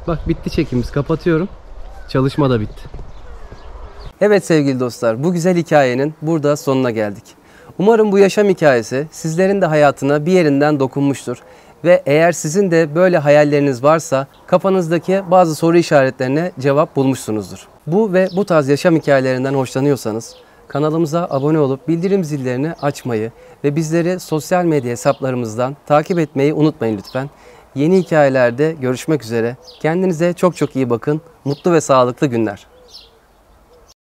Bak bitti çekimimiz. Kapatıyorum. Çalışma da bitti. Evet sevgili dostlar, bu güzel hikayenin burada sonuna geldik. Umarım bu yaşam hikayesi sizlerin de hayatına bir yerinden dokunmuştur. Ve eğer sizin de böyle hayalleriniz varsa kafanızdaki bazı soru işaretlerine cevap bulmuşsunuzdur. Bu ve bu tarz yaşam hikayelerinden hoşlanıyorsanız kanalımıza abone olup bildirim zillerini açmayı ve bizleri sosyal medya hesaplarımızdan takip etmeyi unutmayın lütfen. Yeni hikayelerde görüşmek üzere. Kendinize çok çok iyi bakın. Mutlu ve sağlıklı günler.